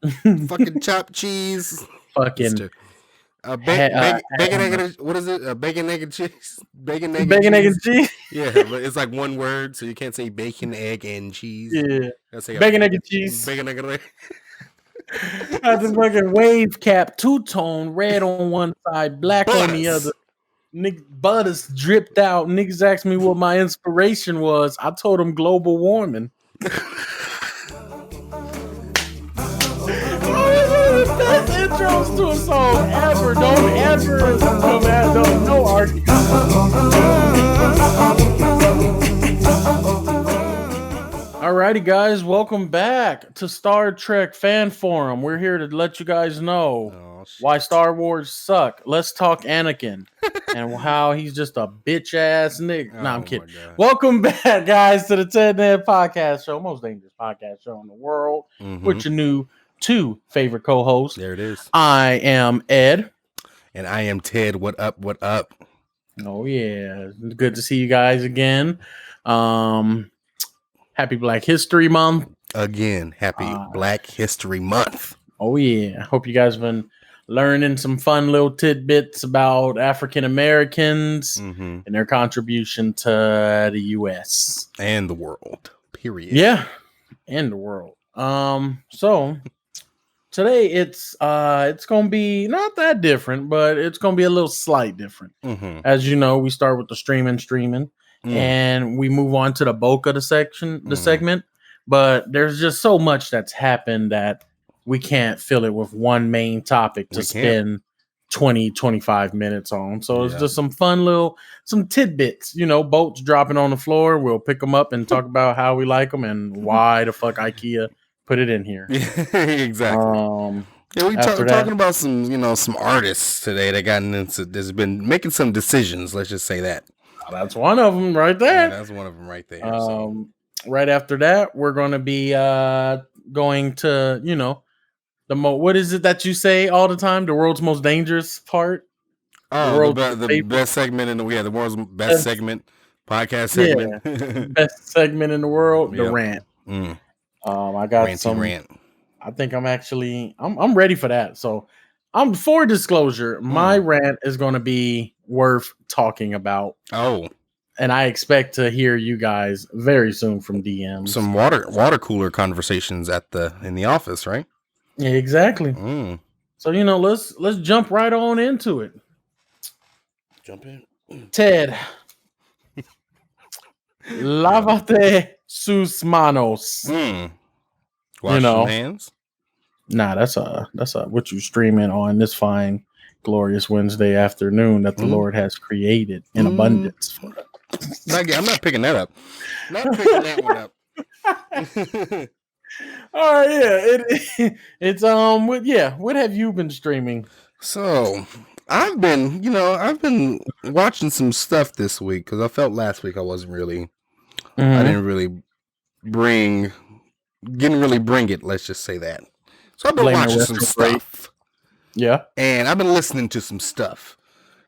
Fucking chopped cheese. Fucking Bacon, egg, what is it? Bacon, egg, and cheese. Bacon, egg, bacon, egg, cheese. and cheese. Yeah, but it's like one word, so you can't say bacon, egg, and cheese. Yeah, Say bacon, egg, and cheese. Bacon, egg, and egg. That's a fucking wave cap, two-tone, red on one side, black on the other. Nick butters dripped out. Niggas asked me what my inspiration was. I told them global warming. Best intros to a song ever. Don't ever come at no argument. Alrighty, guys, welcome back to Star Trek Fan Forum. We're here to let you guys know why Star Wars suck. Let's talk Anakin and how he's just a bitch ass nigga. No, I'm kidding. Welcome back, guys, to the Ted Ned Podcast Show, most dangerous podcast show in the world, with your new two favorite co-hosts. There it is. I am Ed, and I am Ted. What up? What up? Oh yeah, good to see you guys again. Happy Black History Month. Again, happy Black History Month. Oh, yeah. Hope you guys have been learning some fun little tidbits about African Americans and their contribution to the U.S. And the world, period. Yeah, and the world. So today it's going to be not that different, but it's going to be a little slight different. As you know, we start with the streaming. And we move on to the bulk of the segment, but there's just so much that's happened that we can't fill it with one main topic to spend 20-25 minutes on. So it's just some fun some tidbits, boats dropping on the floor. We'll pick them up and talk about how we like them and why the fuck IKEA put it in here. Exactly. We talking about some artists today that's been making some decisions. Let's just say that. That's one of them right there. Yeah, that's one of them right there. Right after that, we're going to be going to, what is it that you say all the time? The world's most dangerous part? The best segment in the world's best segment, podcast segment. Yeah. Best segment in the world, the rant. I got Ranty some rant. I think I'm ready for that. So for disclosure, my rant is going to be worth talking about. Oh. And I expect to hear you guys very soon from DMs. Some water cooler conversations in the office, right? Yeah, exactly. So, let's jump right on into it. Jump in. Ted. Lávate sus manos. Wash your hands? Nah, that's what you streaming on this fine, glorious Wednesday afternoon that the Lord has created in abundance for us. I'm not picking that up. Not picking that one up. All right, yeah. What have you been streaming? So I've been watching some stuff this week because I felt last week I wasn't really, I didn't really bring it. Let's just say that. So I've been watching some stuff. Yeah. And I've been listening to some stuff.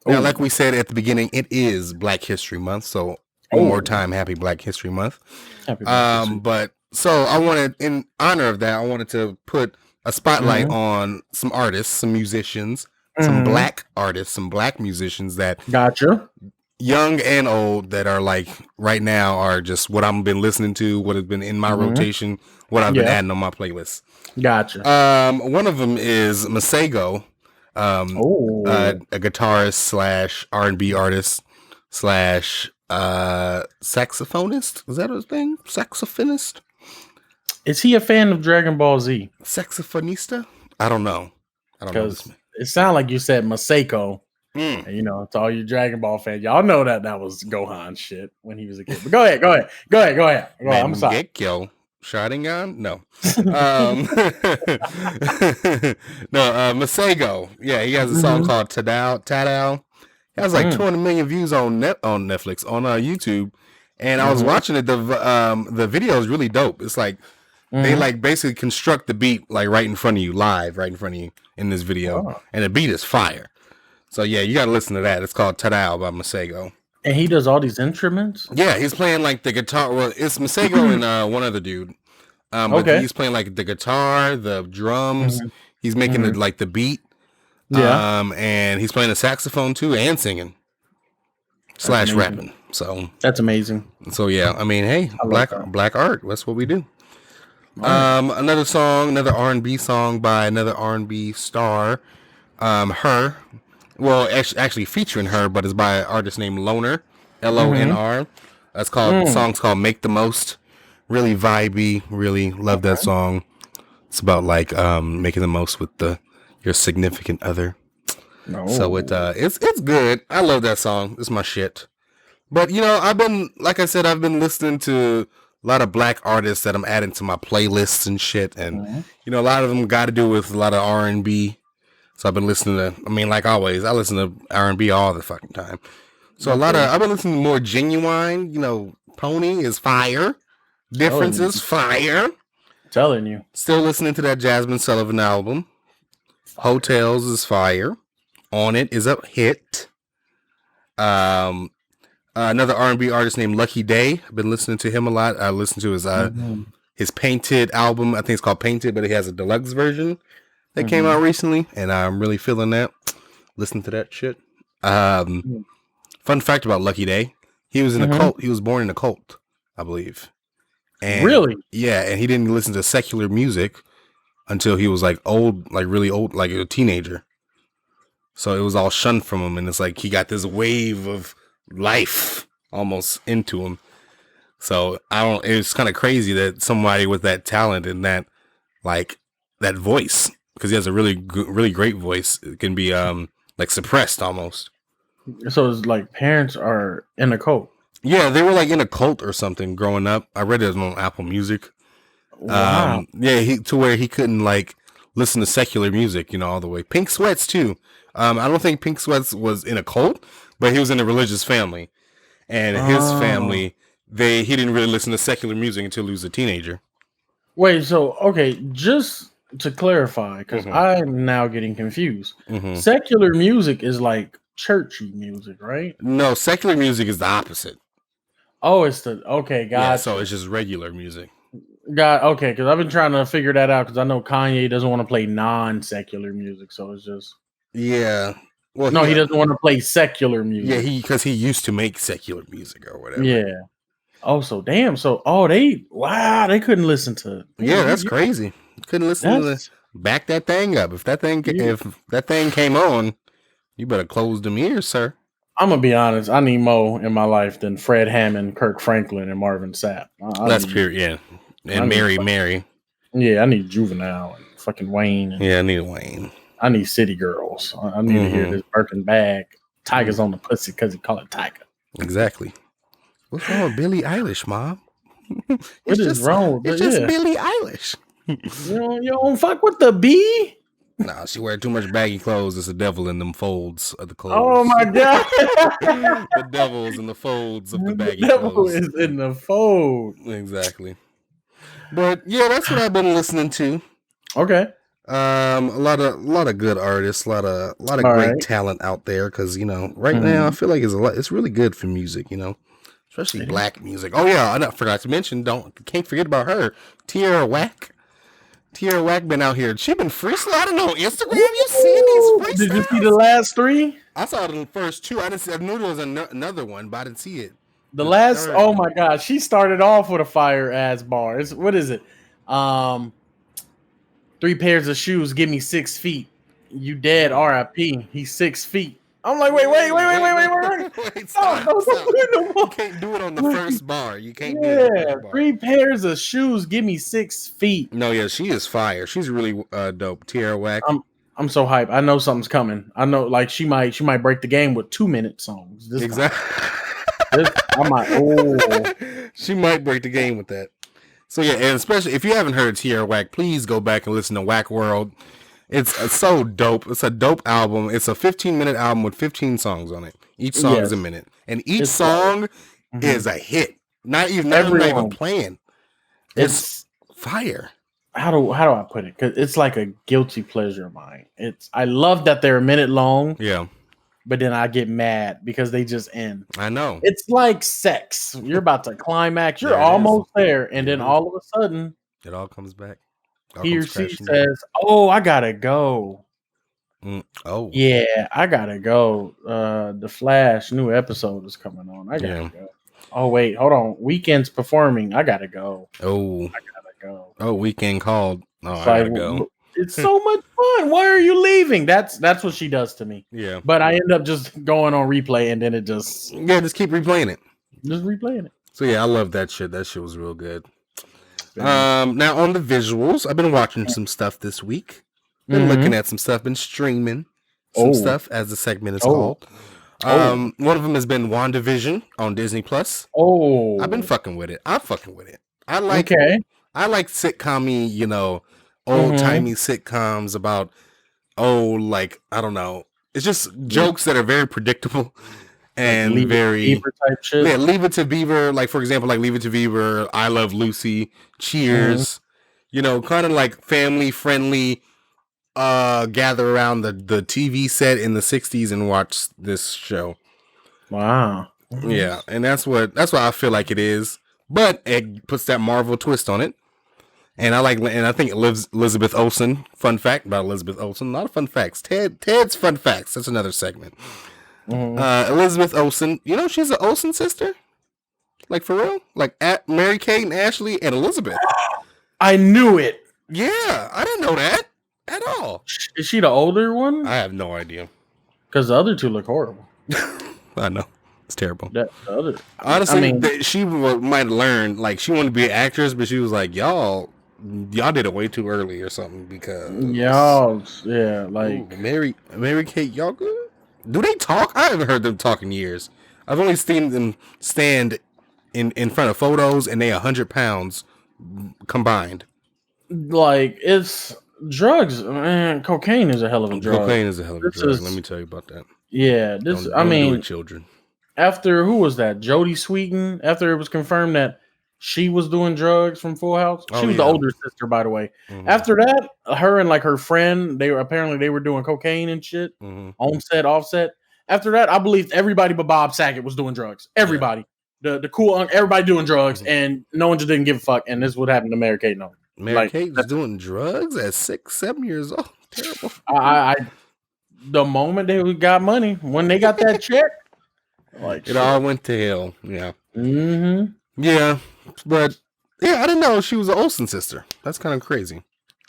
Now, like we said at the beginning, it is Black History Month. So one more time, happy Black History Month. Happy Black History. But so I wanted, in honor of that, I wanted to put a spotlight on some artists, some musicians, some black artists, some black musicians that gotcha. Young and old that are like right now are just what I've been listening to, what has been in my rotation, what I've been adding on my playlist. Gotcha. One of them is Masego, a guitarist / R&B artist / saxophonist. Is that his thing? Saxophonist? Is he a fan of Dragon Ball Z? Saxophonista? I don't know. Because it sounded like you said Maseko. And, to all you Dragon Ball fans, y'all know that was Gohan shit when he was a kid. But go ahead. I'm sorry. Gekyo. Sharingan? No. Masego. Yeah, he has a song called Tadao. He has like 200 million views on Netflix, on YouTube. And I was watching it. The video is really dope. It's like they like basically construct the beat like right in front of you, live, right in front of you in this video. And the beat is fire. So yeah, you got to listen to that. It's called Tadao by Masego. And he does all these instruments? Yeah, he's playing like the guitar. Well, it's Masego and one other dude. But he's playing like the guitar, the drums. He's making the beat. Yeah. And he's playing the saxophone too and singing / rapping. So that's amazing. So yeah, I mean, hey, black art. That's what we do. Another song, another R&B song by another R&B star. Her. Well, actually featuring her, but it's by an artist named Loner. LONR. That's called. The song's called "Make the Most." Really vibey. Really love that song. It's about like making the most with your significant other. So it's good. I love that song. It's my shit. But I've been listening to a lot of black artists that I'm adding to my playlists and shit, and a lot of them got to do with a lot of R&B. So I've been listening to. I mean, like always, I listen to R&B all the fucking time. So I've been listening to more genuine. Pony is fire. Difference is fire. Telling you. Still listening to that Jasmine Sullivan album. Hotels is fire. On It is a hit. Another R&B artist named Lucky Day. I've been listening to him a lot. I listened to his Painted album. I think it's called Painted, but he has a deluxe version that came out recently, and I'm really feeling that. Listen to that shit. Fun fact about Lucky Day: he was in a cult. He was born in a cult, I believe. And, really? Yeah, and he didn't listen to secular music until he was like old, like really old, like a teenager. So it was all shunned from him, and it's like he got this wave of life almost into him. So it's kind of crazy that somebody with that talent and that voice, because he has a really great voice, it can be like suppressed almost. So it's like parents are in a cult. Yeah, they were like in a cult or something growing up. I read it on Apple Music. Wow. Yeah, to where he couldn't like listen to secular music, all the way. Pink Sweats too. I don't think Pink Sweats was in a cult, but he was in a religious family, and his family, he didn't really listen to secular music until he was a teenager. Wait, so just to clarify, because I'm now getting confused. Secular music is like churchy music, right? No, secular music is the opposite. Oh, it's gotcha. Yeah, so it's just regular music. Okay, because I've been trying to figure that out, because I know Kanye doesn't want to play non-secular music, so it's just... Yeah. Well, he doesn't want to play secular music. Yeah, because he used to make secular music or whatever. Yeah. Oh, so damn. So, they couldn't listen to... Yeah, that's crazy. Couldn't listen to back that thing up. If that thing came on, you better close them ears, sir. I'm gonna be honest. I need more in my life than Fred Hammond, Kirk Franklin, and Marvin Sapp. That's pure, yeah. And Mary. Yeah, I need Juvenile and fucking Wayne. Yeah, I need Wayne. I need City Girls. I need to hear this Birkin bag. Tiger's on the pussy because he call it Tiger. Exactly. What's wrong with Billie Eilish, Mom? What is wrong with it? It's just Billie Eilish. You don't fuck with the B? Nah, she wear too much baggy clothes. There's a devil in them folds of the clothes. Oh my god! The devil is in the folds of the baggy clothes. The devil clothes. is in the fold. Exactly. But yeah, that's what I've been listening to. Okay. A lot of good artists, a lot of great talent out there. Because right now I feel like it's really good for music. Especially black music. Oh yeah, I forgot to mention. Can't forget about her, Tierra Whack. Tierra Whack been out here. She been freestyling on Instagram. You seen these freestyles? Did you see the last 3? I saw the first 2. I knew there was another one, but I didn't see it. The last. Oh my god, she started off with a fire ass bar. What is it? 3 pairs of shoes give me 6 feet. You dead, R.I.P. He's 6 feet. I'm like, wait. Stop. You can't do it on the first bar. You can't do it on the first bar. 3 pairs of shoes give me 6 feet. No, yeah, she is fire. She's really dope. Tierra Whack. I'm so hyped. I know something's coming. I know, like she might break the game with 2-minute songs. Exactly. I'm like, she might break the game with that. So yeah, and especially if you haven't heard Tierra Whack, please go back and listen to Whack World. It's so dope. It's a dope album. It's a 15-minute album with 15 songs on it. Each song is a minute, and each song is a hit. Not even playing. It's fire. How do I put it? Because it's like a guilty pleasure of mine. I love that they're a minute long. Yeah. But then I get mad because they just end. I know. It's like sex. You're about to climax. You're almost there, and then all of a sudden, It all comes back. He or she says, "Oh, I gotta go." Oh, yeah, I gotta go. The Flash new episode is coming on. I gotta go. Oh wait, hold on. Weekend's performing. I gotta go. Oh, I gotta go. Oh, Weekend called. Oh, It's I gotta go. It's so much fun. Why are you leaving? That's what she does to me. Yeah, but I end up just going on replay, and then it just just keep replaying it. Just replaying it. So yeah, I love that shit. That shit was real good. Now on the visuals, I've been watching some stuff this week. Been looking at some stuff. Been streaming some stuff, as the segment is called. One of them has been WandaVision on Disney Plus. I've been fucking with it. I'm fucking with it. I like sitcom-y, old timey sitcoms about like, I don't know. It's just jokes that are very predictable and like very Beaver type shit. Yeah, Leave It to Beaver. Like, for example, like Leave It to Beaver, I Love Lucy, Cheers. Kind of like family friendly. Gather around the TV set in the 60s and watch this show. Wow. Yeah, and that's what I feel like it is. But it puts that Marvel twist on it. And I think Elizabeth Olsen. Fun fact about Elizabeth Olsen. A lot of fun facts. Ted's fun facts. That's another segment. Elizabeth Olsen. She's an Olsen sister. Like, for real? Like, Mary Kate and Ashley and Elizabeth. I knew it. Yeah, I didn't know that at all. Is she the older one? I have no idea. Because the other two look horrible. I know. It's terrible. Honestly, she might learn. Like, she wanted to be an actress, but she was like, y'all did it way too early or something, because Mary Kate, y'all good? Do they talk? I haven't heard them talk in years. I've only seen them stand in front of photos, and they 100 pounds combined. Like, it's drugs, man. Cocaine is a hell of a drug. Cocaine is a hell of a drug. Let me tell you about that. Yeah, don't do it, children. After, who was that? Jodie Sweetin. After it was confirmed that she was doing drugs from Full House. She was the older sister, by the way. After that, her and like her friend, they were doing cocaine and shit on set, offset. After that, I believed everybody but Bob Saget was doing drugs. Everybody, the cool, everybody doing drugs, and no one just didn't give a fuck. And this is what happened to Mary Kate. No, Mary Kate was doing drugs at 6-7 years old. Terrible. The moment they got money, when they got that check, like, it all went to hell. Yeah. Yeah, but I didn't know she was an Olsen sister. That's kind of crazy.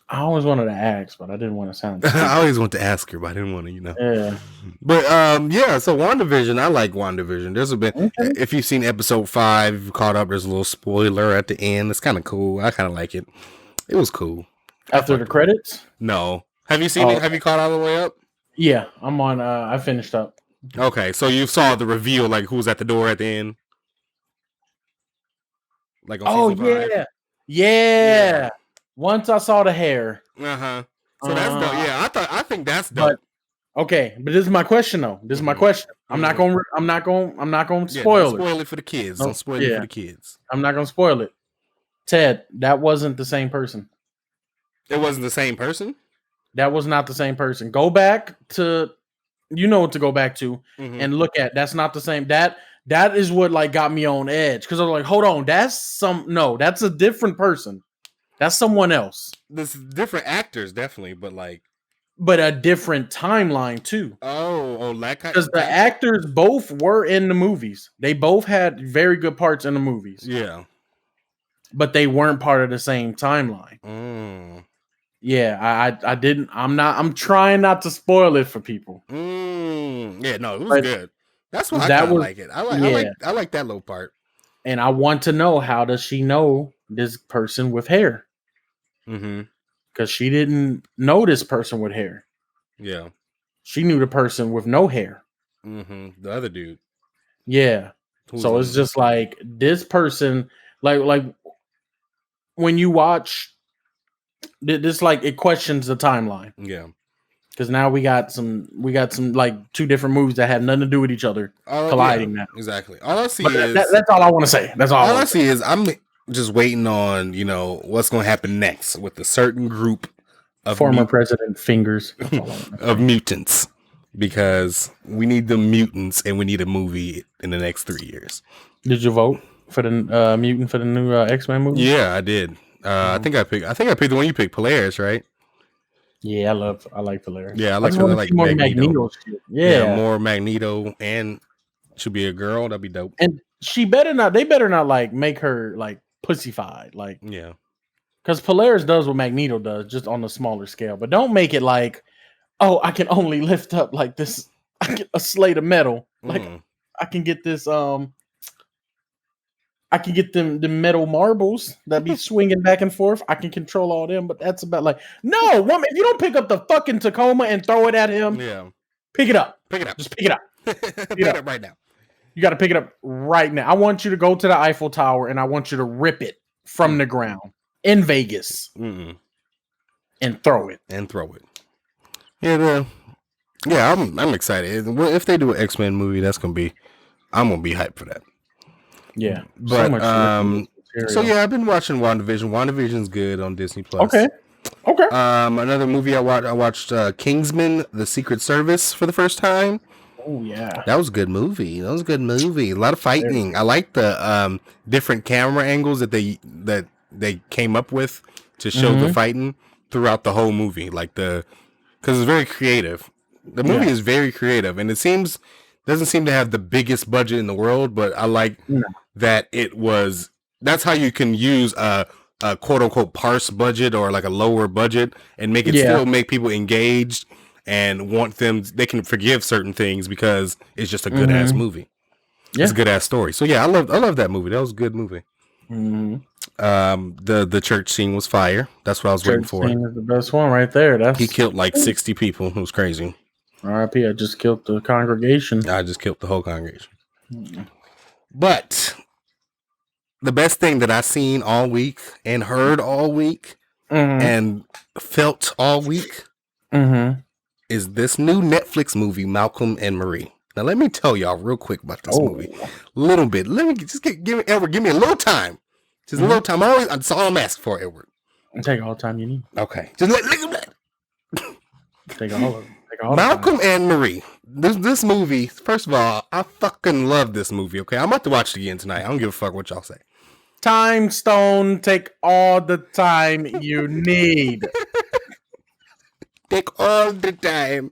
I always wanted to ask, but I didn't want to sound. I always want to ask her, but I didn't want to, Yeah. But so WandaVision, I like WandaVision. There's been if you've seen episode 5, if you caught up, there's a little spoiler at the end. It's kind of cool. I kind of like it. It was cool. After the credits? No. Have you seen it? Have you caught all the way up? Yeah, I'm on. I finished up. Okay, so you saw the reveal, like who's at the door at the end. Like on season 5? Yeah. Once I saw the hair. So that's dope. Yeah, I think that's dope. But this is my question though. This is my question. I'm not going to spoil it. Spoil it for the kids. Don't spoil it for the kids. I'm not going to spoil it. Ted, that wasn't the same person. It wasn't the same person? That was not the same person. Go back to, what to go back to and look at. That's not the same. That is what like got me on edge, because I was like, hold on, that's a different person. That's someone else. There's different actors, definitely, but a different timeline too. That kind. Because the actors both were in the movies. They both had very good parts in the movies. Yeah, but they weren't part of the same timeline. Yeah, I didn't. I'm trying not to spoil it for people. Yeah, no, it was good. That's why I like it. I like that little part. And I want to know, how does she know this person with hair? Because she didn't know this person with hair. Yeah. She knew the person with no hair. The other dude. Yeah. So it's just like this person, like when you watch this, like it questions the timeline. Yeah. Because now we got some like two different movies that have nothing to do with each other colliding now. Exactly. All I see that's all I want to say. That's all I see is I'm just waiting on, what's going to happen next with a certain group of former president fingers of mutants, because we need the mutants and we need a movie in the next 3 years. Did you vote for the mutant for the new X-Men movie? Yeah, I did. I think I picked the one you picked, Polaris, right? Yeah, I like Polaris. Yeah, I I just want to like see more Magneto. shit. Yeah, Yeah. more Magneto, and should be a girl. That'd be dope. And they better not like make her like pussyfied, like, Yeah. because Polaris does what Magneto does, just on a smaller scale. But don't make it like, oh, I can only lift up like this, a slate of metal. Like I can get this, I can get them the metal marbles that be swinging back and forth. I can control all them, but that's about like, no, woman, if you don't pick up the fucking Tacoma and throw it at him, pick it up. Pick it up. Just pick it up. Pick it up right now. You got to pick it up right now. I want you to go to the Eiffel Tower and I want you to rip it from the ground in Vegas and throw it. Yeah, I'm excited. If they do an X-Men movie, I'm gonna be hyped for that. Yeah, but I've been watching WandaVision. WandaVision's good on Disney Plus. Okay. Another movie I watched Kingsman: The Secret Service for the first time. Oh yeah, that was a good movie. A lot of fighting. I like the different camera angles that they came up with to show the fighting throughout the whole movie. Because it's very creative. The movie is very creative, and doesn't seem to have the biggest budget in the world, but I like that that's how you can use a quote unquote parse budget or like a lower budget and make it still make people engaged and want them, they can forgive certain things because it's just a good ass movie. It's a good ass story. So yeah, I love that movie. That was a good movie. The church scene was fire. That's what I was waiting for. Church scene is the best one right there. He killed like 60 people. It was crazy. R.I.P. I just killed the congregation. I just killed the whole congregation. But the best thing that I've seen all week and heard all week and felt all week is this new Netflix movie, Malcolm and Marie. Now, let me tell y'all real quick about this movie. A little bit. Let me just give me a little time. Just a little time. That's all I'm asking for, Edward. Take all the time you need. Okay. Just take all of it. Malcolm and Marie. This movie, first of all, I fucking love this movie, okay? I'm about to watch it again tonight. I don't give a fuck what y'all say. Time Stone, take all the time you need. Take all the time.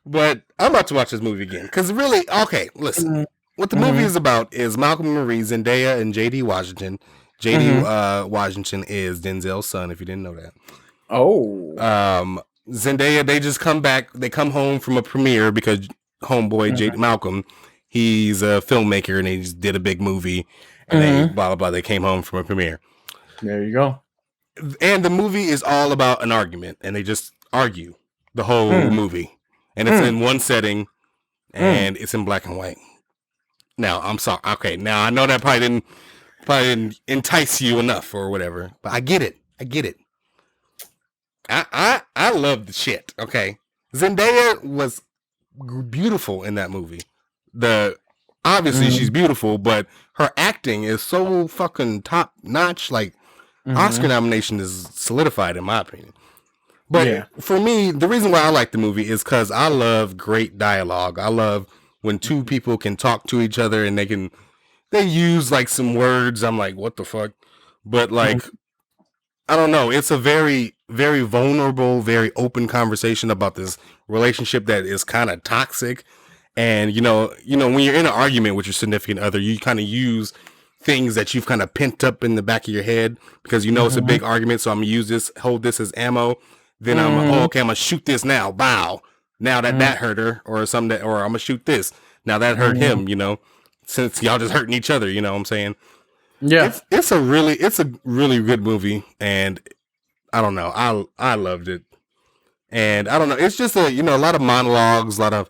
But I'm about to watch this movie again. Because really, okay, listen. What the movie is about is Malcolm and Marie, Zendaya, and J.D. Washington. J.D. Washington is Denzel's son, if you didn't know that. Oh. Zendaya, they just come back. They come home from a premiere because homeboy J.D. Malcolm, he's a filmmaker and he just did a big movie. And they blah, blah, blah. They came home from a premiere. There you go. And the movie is all about an argument. And they just argue the whole movie. And it's in one setting. And it's in black and white. Now, I'm sorry. Okay, now I know that probably didn't entice you enough or whatever. But I get it. I love the shit. Okay, Zendaya was beautiful in that movie. Obviously she's beautiful, but her acting is so fucking top notch. Like Oscar nomination is solidified in my opinion. But for me, the reason why I like the movie is because I love great dialogue. I love when two people can talk to each other and they use like some words. I'm like, what the fuck? But like. I don't know. It's a very, very vulnerable, very open conversation about this relationship that is kind of toxic. And, you know, when you're in an argument with your significant other, you kind of use things that you've kind of pent up in the back of your head because, you know, it's a big argument. So I'm going to use this, hold this as ammo. Then I'm going to shoot this now. Bow. Now that hurt her or something or I'm going to shoot this. Now that hurt him, you know, since y'all just hurting each other, you know what I'm saying? Yeah, it's a really good movie, and I don't know, I loved it, and I don't know, it's just a lot of monologues, a lot of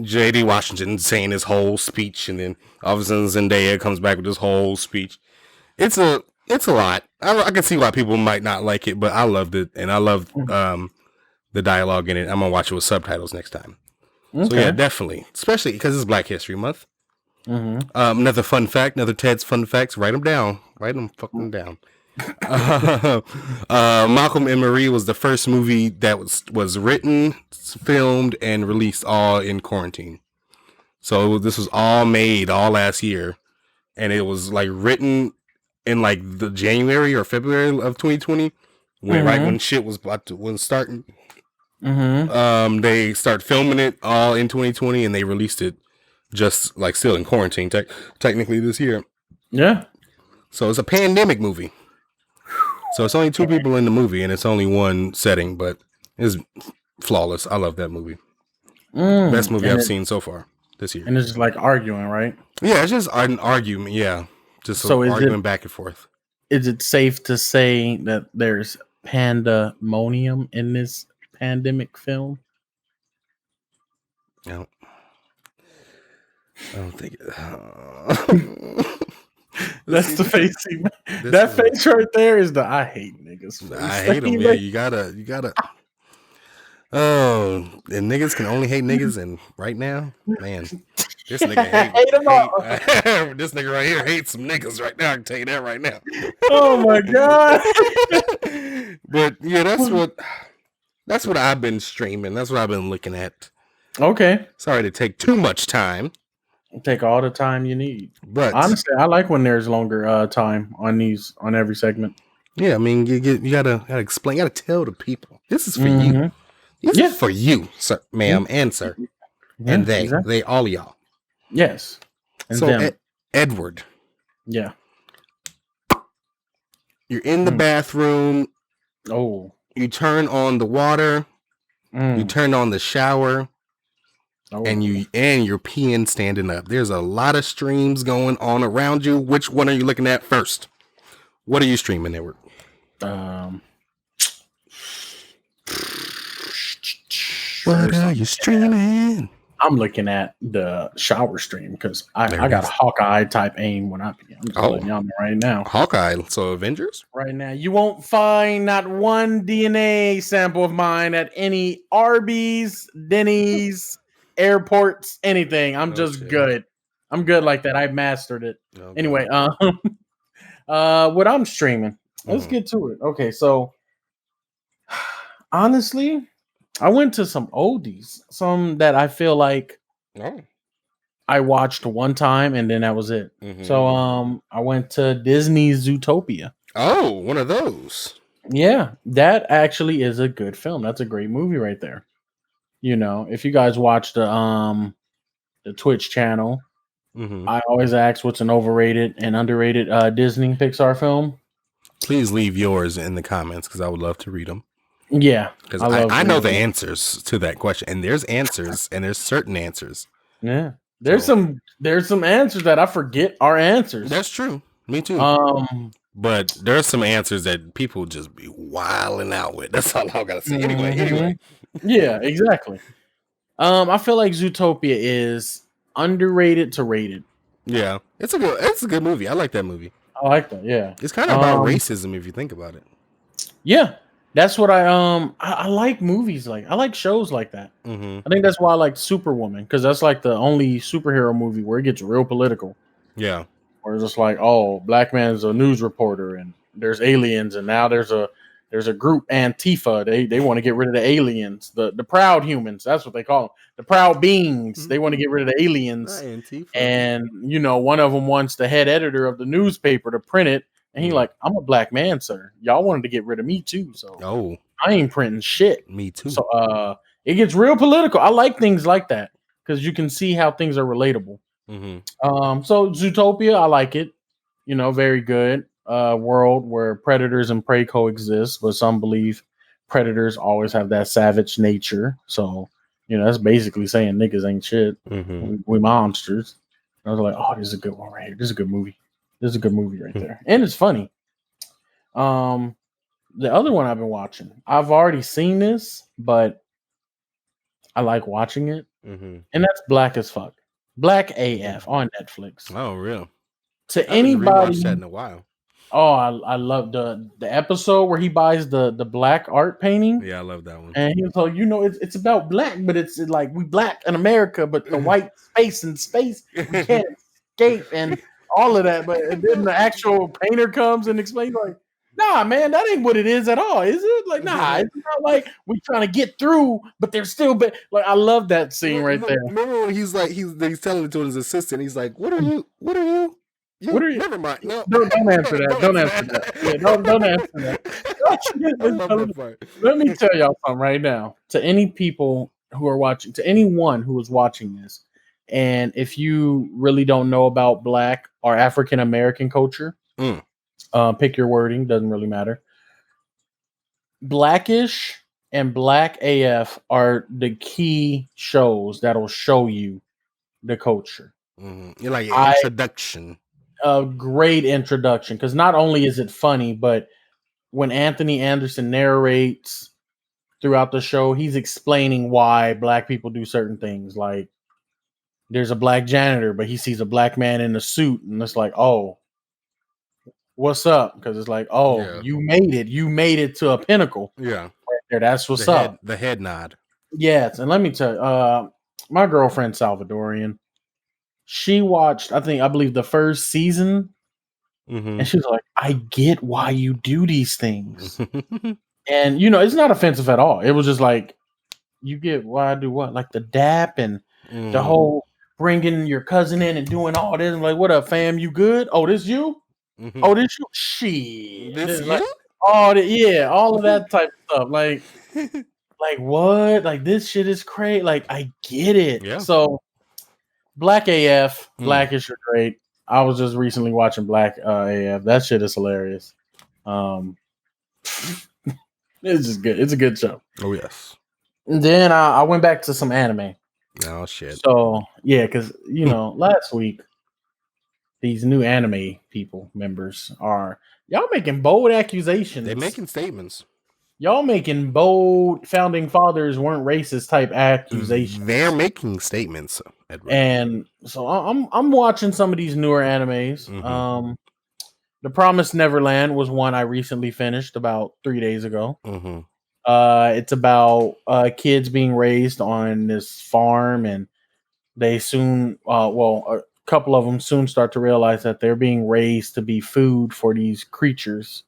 J.D. Washington saying his whole speech, and then all of a sudden Zendaya comes back with this whole speech. It's a lot. I can see why people might not like it, but I loved it, and I loved the dialogue in it. I'm gonna watch it with subtitles next time. Okay. So yeah, definitely, especially because it's Black History Month. Another fun fact, another Ted's fun facts. Write them down. Write them fucking down. Malcolm and Marie was the first movie that was written, filmed, and released all in quarantine. So this was all made all last year, and it was like written in like the January or February of 2020, right when shit was starting. They start filming it all in 2020, and they released it just like still in quarantine, technically this year. Yeah. So it's a pandemic movie. So it's only 2 people in the movie, and it's only one setting, but it's flawless. I love that movie. Best movie I've seen so far this year. And it's just like arguing, right? Yeah, it's just an argument. Yeah, just so arguing back and forth. Is it safe to say that there's pandemonium in this pandemic film? No. I don't think That's the face. That face right there is the I hate niggas. Face. I hate them. Yeah, you gotta. Oh, and niggas can only hate niggas, and right now, man, this nigga hate this nigga right here hates some niggas right now. I can tell you that right now. Oh my god! But yeah, that's what I've been streaming. That's what I've been looking at. Okay. Sorry to take too much time. Take all the time you need. But honestly, I like when there's longer time on every segment. Yeah, I mean, you gotta explain. You gotta tell the people this is for you. This is for you, sir, ma'am, and sir, and they all of y'all. Yes. And so Edward. Yeah. You're in the bathroom. Oh. You turn on the water. You turn on the shower. Oh. And you're peeing standing up. There's a lot of streams going on around you. Which one are you looking at first? What are you streaming, Edward? What are you streaming? I'm looking at the shower stream because I got a Hawkeye type aim when I pee. I'm just letting y'all know right now. Hawkeye, so Avengers? Right now. You won't find not one DNA sample of mine at any Arby's, Denny's, airports, anything. I'm just good. I'm good like that. I've mastered it. Okay. Anyway, what I'm streaming. Let's get to it. Okay, so honestly, I went to some oldies, some that I feel like I watched one time and then that was it. So I went to Disney's Zootopia. Oh, one of those. Yeah, that actually is a good film. That's a great movie right there. You know, if you guys watch the Twitch channel, I always ask what's an overrated and underrated Disney Pixar film. Please leave yours in the comments because I would love to read them. Yeah, because I know the answers to that question, and there's answers, and there's certain answers. Yeah, there's some answers that I forget are answers. That's true. Me too. But there's some answers that people just be wilding out with. That's all I gotta say. Anyway. Yeah, exactly. I feel like Zootopia is underrated to rated. Yeah, it's a good movie. I like that movie. I like that. Yeah, it's kind of about racism if you think about it. Yeah, that's what I like movies like. I like shows like that. I think that's why I like Superwoman because that's like the only superhero movie where it gets real political. Yeah, where it's just like, oh, black man's a news reporter and there's aliens and now there's a group Antifa. They want to get rid of the aliens, the proud humans. That's what they call them, the proud beings. They want to get rid of the aliens. Antifa. And you know, one of them wants the head editor of the newspaper to print it. And he like, I'm a black man, sir. Y'all wanted to get rid of me too, so I ain't printing shit. Me too. So it gets real political. I like things like that because you can see how things are relatable. So Zootopia, I like it. You know, very good. World where predators and prey coexist, but some believe predators always have that savage nature. So, you know, that's basically saying niggas ain't shit. We monsters. And I was like, oh, this is a good one right here. This is a good movie. This is a good movie right there. And it's funny. The other one I've been watching, I've already seen this, but I like watching it. And that's Black as Fuck. Black AF on Netflix. Oh, real? To anybody that in a while. Oh, I love the episode where he buys the black art painting. Yeah, I love that one. And he was like, you know, it's about black, but it's like we black in America, but the white space in space we can't escape and all of that. But then the actual painter comes and explains like, nah, man, that ain't what it is at all, is it? Like, nah, it's not like we trying to get through, but there's still like I love that scene right there. Remember when he's telling it to his assistant, he's like, What are you? What are you? Never mind. No, Don't answer that. Don't answer that. Yeah, don't answer that. I love that part. Let me tell y'all something right now. To any people who are watching, to anyone who is watching this, and if you really don't know about Black or African American culture, pick your wording, doesn't really matter. Blackish and Black AF are the key shows that'll show you the culture. You're like an introduction. A great introduction, because not only is it funny, but when Anthony Anderson narrates throughout the show, he's explaining why Black people do certain things. Like there's a Black janitor, but he sees a Black man in a suit, and it's like, oh, what's up? Because it's like, oh, you made it to a pinnacle. Yeah, right there. That's what's up. The head nod. Yes, and let me tell you, my girlfriend Salvadorian, she watched, I believe the first season, and she was like, I get why you do these things. And it's not offensive at all. It was just like, you get why I do what, like the dap and the whole bringing your cousin in and doing all this. I'm like, what up, fam? You good? Oh, this you? Oh, this you? Shit. This you? Like, all of that type of stuff. Like what? Like this shit is crazy. Like I get it. Yeah. So Black AF, Blackish are great. I was just recently watching Black AF. That shit is hilarious. It's just good. It's a good show. Oh yes. And then I went back to some anime. Oh shit. So yeah, because last week these new anime members are y'all making bold accusations. They're making statements. Y'all making bold founding fathers weren't racist type accusations. They're making statements, Edward. And so I'm watching some of these newer animes. The Promised Neverland was one I recently finished about 3 days ago. It's about kids being raised on this farm, and they soon, a couple of them soon start to realize that they're being raised to be food for these creatures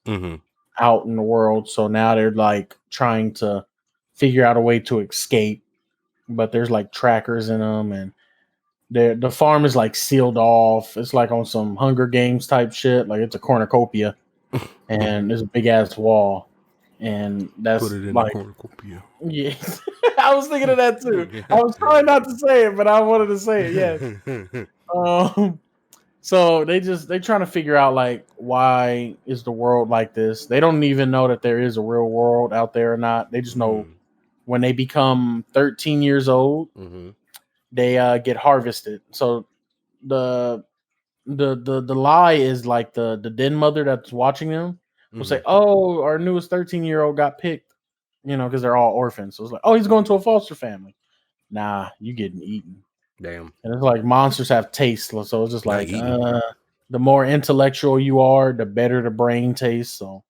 out in the world. So now they're like trying to figure out a way to escape, but there's like trackers in them, and the farm is like sealed off. It's like on some Hunger Games type shit. Like it's a cornucopia, and there's a big ass wall, and that's put it in like the cornucopia. Yeah, I was thinking of that too. I was trying not to say it, but I wanted to say it. Yes. So they're trying to figure out like why is the world like this. They don't even know that there is a real world out there or not. They just know when they become 13 years old. They get harvested. So the lie is like the den mother that's watching them will say, "Oh, our newest 13-year-old got picked," because they're all orphans. So it's like, "Oh, he's going to a foster family." Nah, you getting eaten. Damn. And it's like monsters have taste, so it's just like the more intellectual you are, the better the brain tastes. So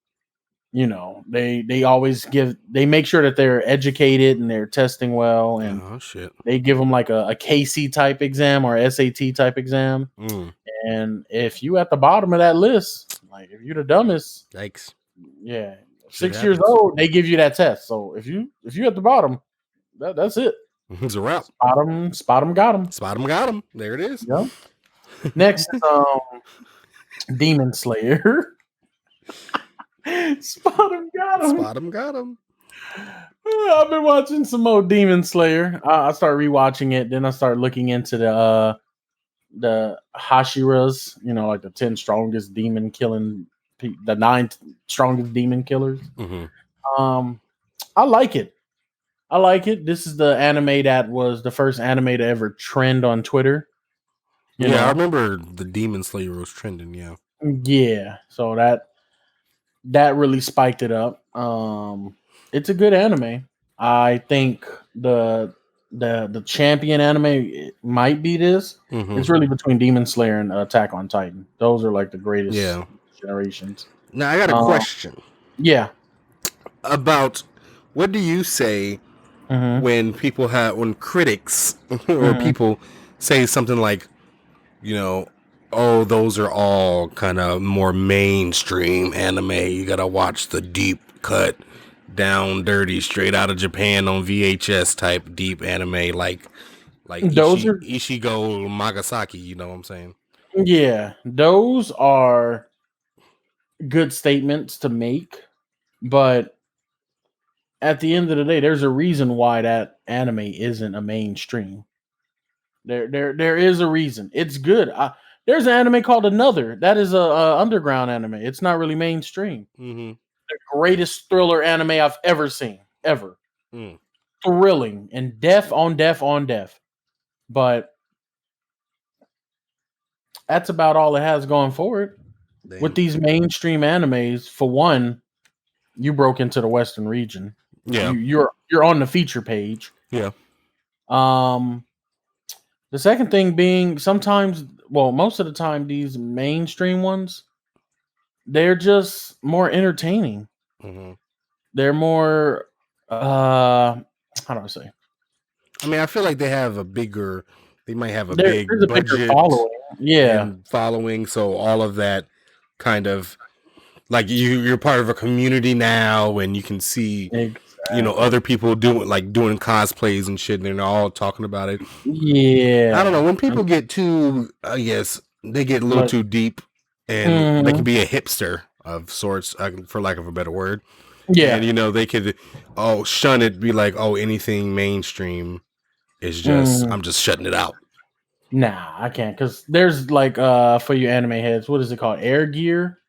they always they make sure that they're educated and they're testing well, and they give them like a KC type exam or SAT type exam. And if you at the bottom of that list, like if you're the dumbest, yikes. Yeah, 6 years old, they give you that test. So if you at the bottom, that's it. It's a wrap. Spot 'em, got 'em. Spot 'em, got 'em. There it is. Yep. Next is Demon Slayer. Spot 'em, got 'em. Spot 'em, got 'em. I've been watching some more Demon Slayer. I started rewatching it. Then I started looking into the Hashiras, like the 10 strongest demon killing, the 9 strongest demon killers. I like it. This is the anime that was the first anime to ever trend on Twitter. You know? I remember the Demon Slayer was trending. Yeah. So that really spiked it up. It's a good anime. I think the champion anime might be this. It's really between Demon Slayer and Attack on Titan. Those are like the greatest generations. Now I got a question. Yeah. About what do you say when critics or people say something like, oh, those are all kind of more mainstream anime. You gotta watch the deep cut, down dirty, straight out of Japan on VHS type deep anime, like those Ishigo Magasaki. You know what I'm saying? Yeah, those are good statements to make, but at the end of the day, there's a reason why that anime isn't a mainstream. There is a reason. It's good. There's an anime called Another. That is a underground anime. It's not really mainstream. Mm-hmm. The greatest thriller anime I've ever seen, ever. Mm. Thrilling and deaf on deaf on deaf. But that's about all it has going for it. Damn. With these mainstream animes, for one, you broke into the Western region. Yeah. You're on the feature page. Yeah. The second thing being sometimes, well, most of the time, these mainstream ones, they're just more entertaining. Mm-hmm. They're more how do I say? I mean, I feel like they might have a There's big a budget bigger following. Yeah. and following, so all of that kind of like you're part of a community now, and you can see other people doing cosplays and shit, and they're all talking about it. Yeah. I don't know, when people get too, I guess they get a little too deep, and they can be a hipster of sorts, for lack of a better word. Yeah. And they could shun it, be like, anything mainstream is just I'm just shutting it out. Nah, I can't, because there's for you anime heads, what is it called? Air Gear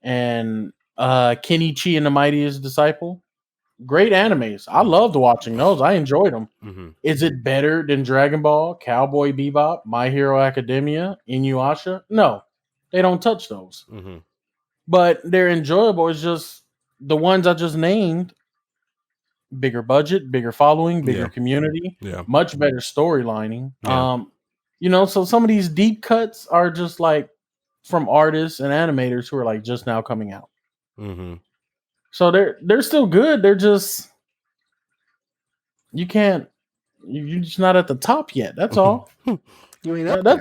and Kenichi and the Mightiest Disciple. Great animes. I loved watching those. I enjoyed them. Mm-hmm. Is it better than Dragon Ball, Cowboy Bebop, My Hero Academia, Inuyasha? No, they don't touch those. Mm-hmm. But they're enjoyable. It's just the ones I just named. Bigger budget, bigger following, bigger community, much better storylining. Yeah. So some of these deep cuts are just like from artists and animators who are like just now coming out. Mm-hmm. So they're still good. They're just you're just not at the top yet. That's all. You ain't up there.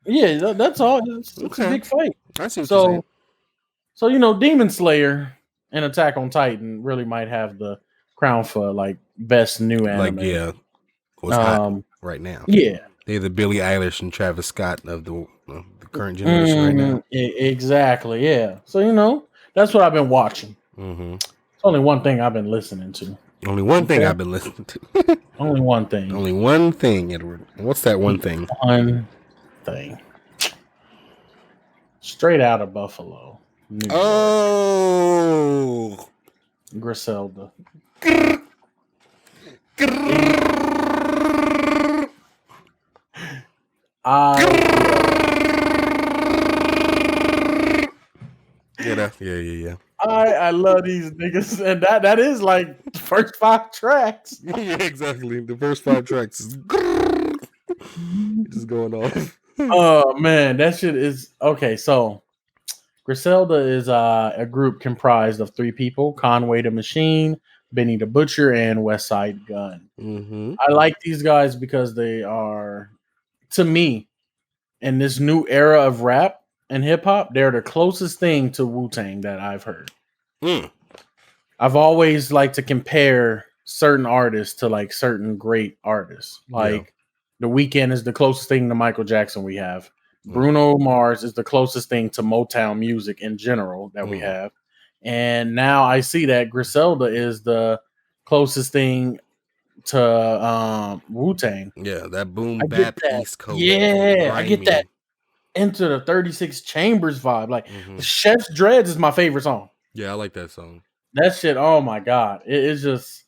Yeah, that's all. It's a big fight. I see what you're saying. So Demon Slayer and Attack on Titan really might have the crown for like best new anime. What's hot right now? Yeah, they're the Billie Eilish and Travis Scott of the current generation right now. Exactly. Yeah. So that's what I've been watching. Mm-hmm. It's only one thing I've been listening to. Only one thing I've been listening to. Only one thing. Only one thing, Edward. What's that one thing? One thing. Straight out of Buffalo. Oh. Griselda. Yeah. I love these niggas, and that is like the first 5 tracks. Yeah, exactly. The first 5 tracks is just going off. Oh man, that shit is okay. So Griselda is a group comprised of 3 people: Conway the Machine, Benny the Butcher, and Westside Gun. Mm-hmm. I like these guys because they are, to me, in this new era of rap and hip hop, they're the closest thing to Wu-Tang that I've heard. I've always liked to compare certain artists to like certain great artists. Like The Weeknd is the closest thing to Michael Jackson we have. Bruno Mars is the closest thing to Motown music in general that we have. And now I see that Griselda is the closest thing to Wu-Tang. Yeah, that boom bap East Coast. Yeah, I get that. Into the 36 Chambers vibe. Like Chef's Dreads is my favorite song. Yeah, I like that song. That shit, oh my God. It's just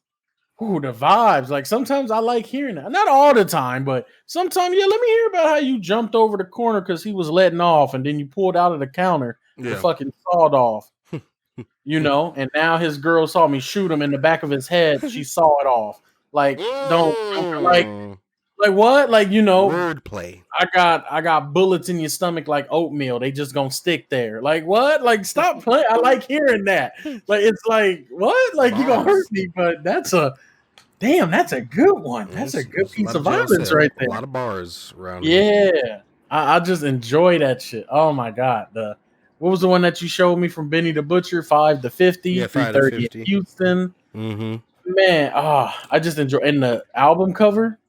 the vibes. Like sometimes I like hearing that. Not all the time, but sometimes, let me hear about how you jumped over the corner because he was letting off and then you pulled out of the counter the fucking sawed off. And now his girl saw me shoot him in the back of his head. She saw it off. Like, don't like what? Like, wordplay. I got bullets in your stomach like oatmeal. They just gonna stick there. Like what? Like stop playing. I like hearing that. Like it's like what? Like you gonna hurt me? But that's a good one. That's a good piece of violence right there. A lot of bars around. Yeah, I just enjoy that shit. Oh my God. What was the one that you showed me from Benny the Butcher? 5 to 50. Yeah, 5 to 50. In Houston. Mm-hmm. Man, I just enjoy. And the album cover.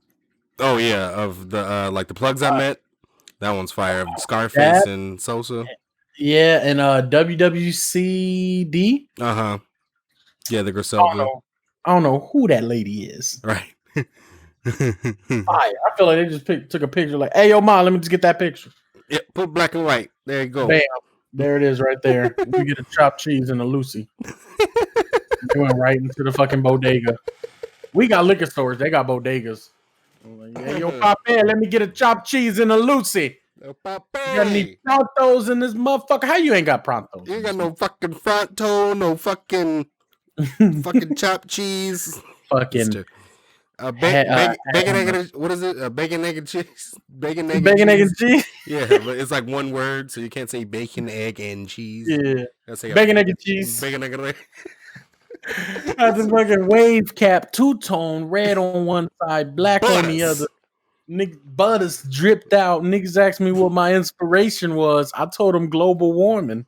Oh yeah, of the like the plugs I met. That one's fire. Scarface and Sosa. Yeah, and WWCD. Yeah, the Griselda. I don't know who that lady is. Right. I feel like they just took a picture like, hey, yo, Ma, let me just get that picture. Yeah, put black and white. There you go. Bam. There it is right there. You get a chopped cheese and a Lucy. They went right into the fucking bodega. We got liquor stores. They got bodegas. Like, hey, yo, Papa, let me get a chopped cheese and a Lucy. Yo, Papa. You got any prontos in this motherfucker? How you ain't got prontos? You ain't got no fucking fronto, no fucking chopped cheese. Fucking bacon, egg, what is it? Bacon, egg, and cheese. Bacon, egg, and cheese. Yeah, but it's like one word, so you can't say bacon, egg, and cheese. Yeah, bacon, egg, and cheese. Bacon, egg, and cheese. That's a fucking wave cap, two-tone, red on one side, black on the other. Butters dripped out. Niggas asked me what my inspiration was. I told them global warming.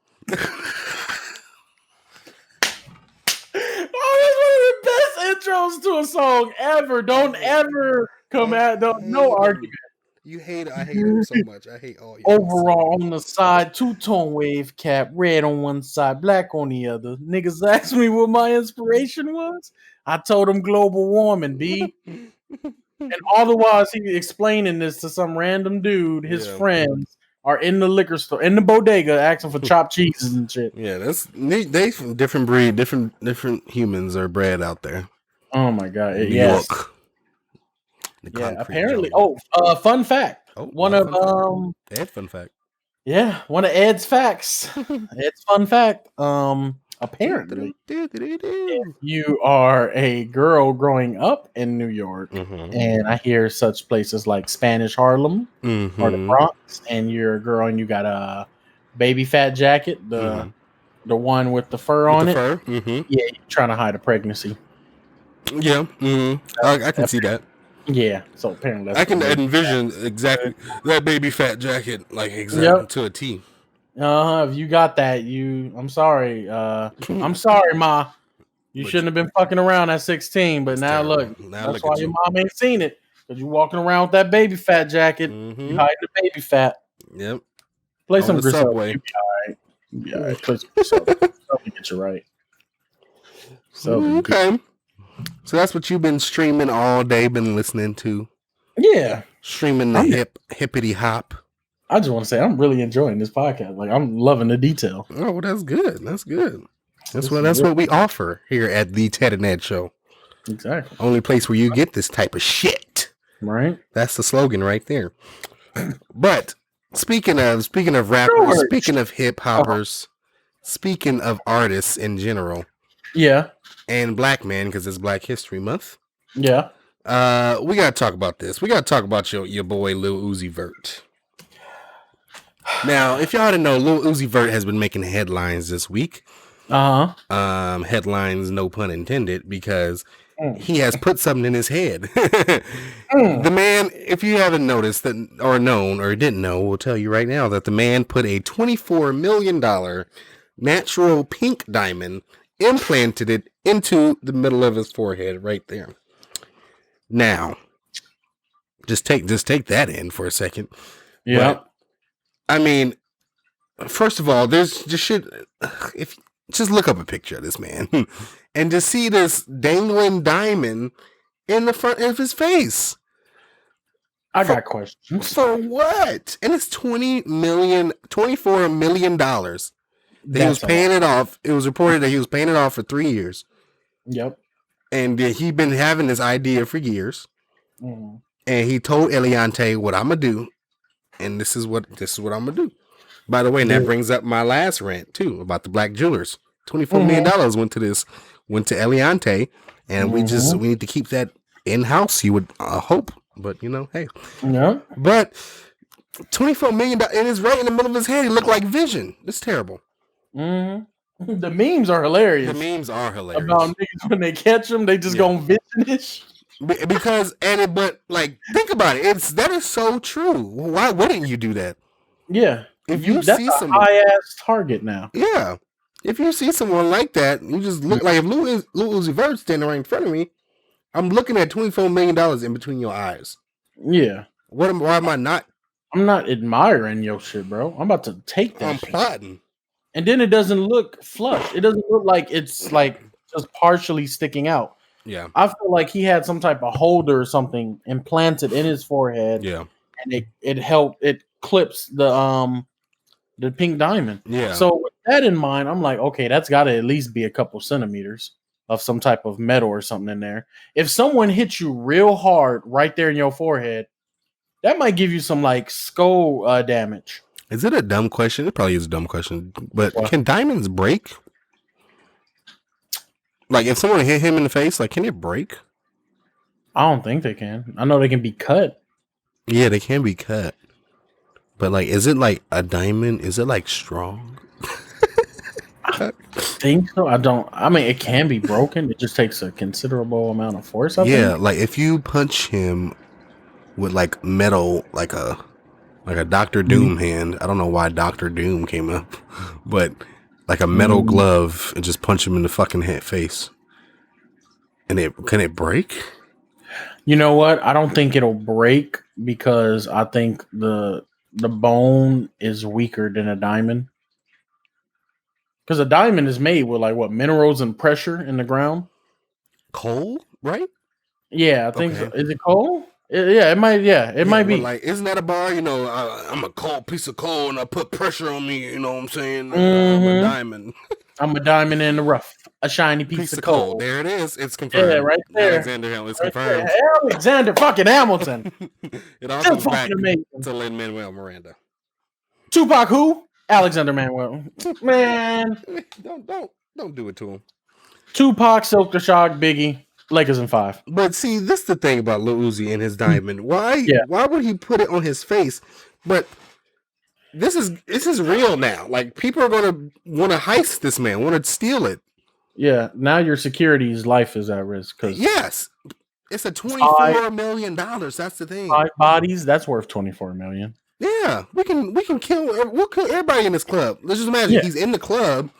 Intros to a song ever. Don't ever come at no argument. I hate him so much. I hate all you. Overall on the side, two-tone wave cap, red on one side, black on the other. Niggas asked me what my inspiration was. I told them global warming, B. And all the while he explaining this to some random dude, his friends are in the liquor store, in the bodega, asking for chopped cheeses and shit. Yeah, they different breed, different humans are bred out there. Oh my god! New York. Apparently. Fun fact. One of fun fact. Yeah, one of Ed's facts. Ed's fun fact. Apparently, if you are a girl growing up in New York, and I hear such places like Spanish Harlem or the Bronx, and you're a girl and you got a baby fat jacket, the one with the fur on it. Yeah, you're trying to hide a pregnancy. Yeah, I can see that. Yeah, so apparently I can envision exactly that baby fat jacket, like exactly to a T. If you got that, I'm sorry. I'm sorry, Ma. You shouldn't have been fucking around at 16, but now look, that's why your mom ain't seen it. Because you walking around with that baby fat jacket, you hiding the baby fat. Yep. Play some Griselda. You'll be all right. Play some Griselda. Get you right. So okay. So that's what you've been streaming all day, been listening to. Yeah. Streaming the hippity hop. I just want to say I'm really enjoying this podcast. Like I'm loving the detail. Oh, well, that's good. That's good. That's what we offer here at the Ted and Ed Show. Exactly. Only place where you get this type of shit. Right. That's the slogan right there. But speaking of rappers, speaking of hip hoppers, speaking of artists in general. Yeah. And black men, because it's Black History Month. Yeah. We gotta talk about this. We gotta talk about your boy Lil Uzi Vert. Now, if y'all didn't know, Lil Uzi Vert has been making headlines this week. Headlines, no pun intended, because he has put something in his head. The man, if you haven't noticed that or known or didn't know, we'll tell you right now that the man put a $24 million natural pink diamond, implanted it into the middle of his forehead right there. Now, just take that in for a second. Yeah. But, I mean, first of all, there's just shit. If just look up a picture of this man and just see this dangling diamond in the front of his face. I got questions. For what? And it's $24 million. He was paying it off. It was reported that he was paying it off for 3 years. Yep. And he'd been having this idea for years. And he told Eliante what I'm gonna do, and this is what I'm gonna do. By the way, and that brings up my last rant too about the black jewelers. $24 million went to Eliante, and we need to keep that in house. You would hope, but hey. Yeah. But $24 million, and it's right in the middle of his head. He looked like Vision. It's terrible. The memes are hilarious. About niggas when they catch them, they just go Vision-ish. Because think about it. That is so true. Why wouldn't you do that? Yeah. If you that's see a someone, high ass target now. Yeah. If you see someone like that, you just look like if Lil Uzi Vert standing right in front of me, I'm looking at $24 million in between your eyes. Yeah. Why am I not I'm not admiring your shit, bro. I'm about to take that. I'm plotting. And then it doesn't look flush. It doesn't look like it's like just partially sticking out. Yeah. I feel like he had some type of holder or something implanted in his forehead. Yeah. And it clips the pink diamond. Yeah. So with that in mind, I'm like, okay, that's got to at least be a couple centimeters of some type of metal or something in there. If someone hits you real hard right there in your forehead, that might give you some like skull damage. Is it a dumb question? It probably is a dumb question. But can diamonds break? Like if someone hit him in the face, like can it break? I don't think they can. I know they can be cut. Yeah, they can be cut. But like, is it like a diamond? Is it like strong? I think so. I mean, it can be broken. It just takes a considerable amount of force. I think. Like if you punch him with like metal, like a Dr. Doom hand. I don't know why Dr. Doom came up, but like a metal glove and just punch him in the fucking face. And can it break? You know what? I don't think it'll break because I think the bone is weaker than a diamond. Because a diamond is made with like what minerals and pressure in the ground. Coal, right? Yeah, I think so. Is it coal? It might. Yeah, it might be. Like, isn't that a bar? You know, I'm a cold piece of coal, and I put pressure on me. You know what I'm saying? I'm a diamond. I'm a diamond in the rough. A shiny piece of coal. There it is. It's confirmed. Yeah, right there. Alexander Hamilton. It's confirmed. Alexander fucking Hamilton. It all comes back to Lin-Manuel Miranda. Tupac who? Alexander Manuel. Man. Don't do it to him. Tupac, Silk the Shock, Biggie, Lakers in 5. But see, this is the thing about Lil Uzi and his diamond. Why would he put it on his face? But this is real now. Like people are gonna want to heist this man, want to steal it. Yeah, now your security's life is at risk. Yes, it's a $24 million. That's the thing. 5 bodies. That's worth $24 million. Yeah, we'll kill everybody in this club. Let's just imagine he's in the club.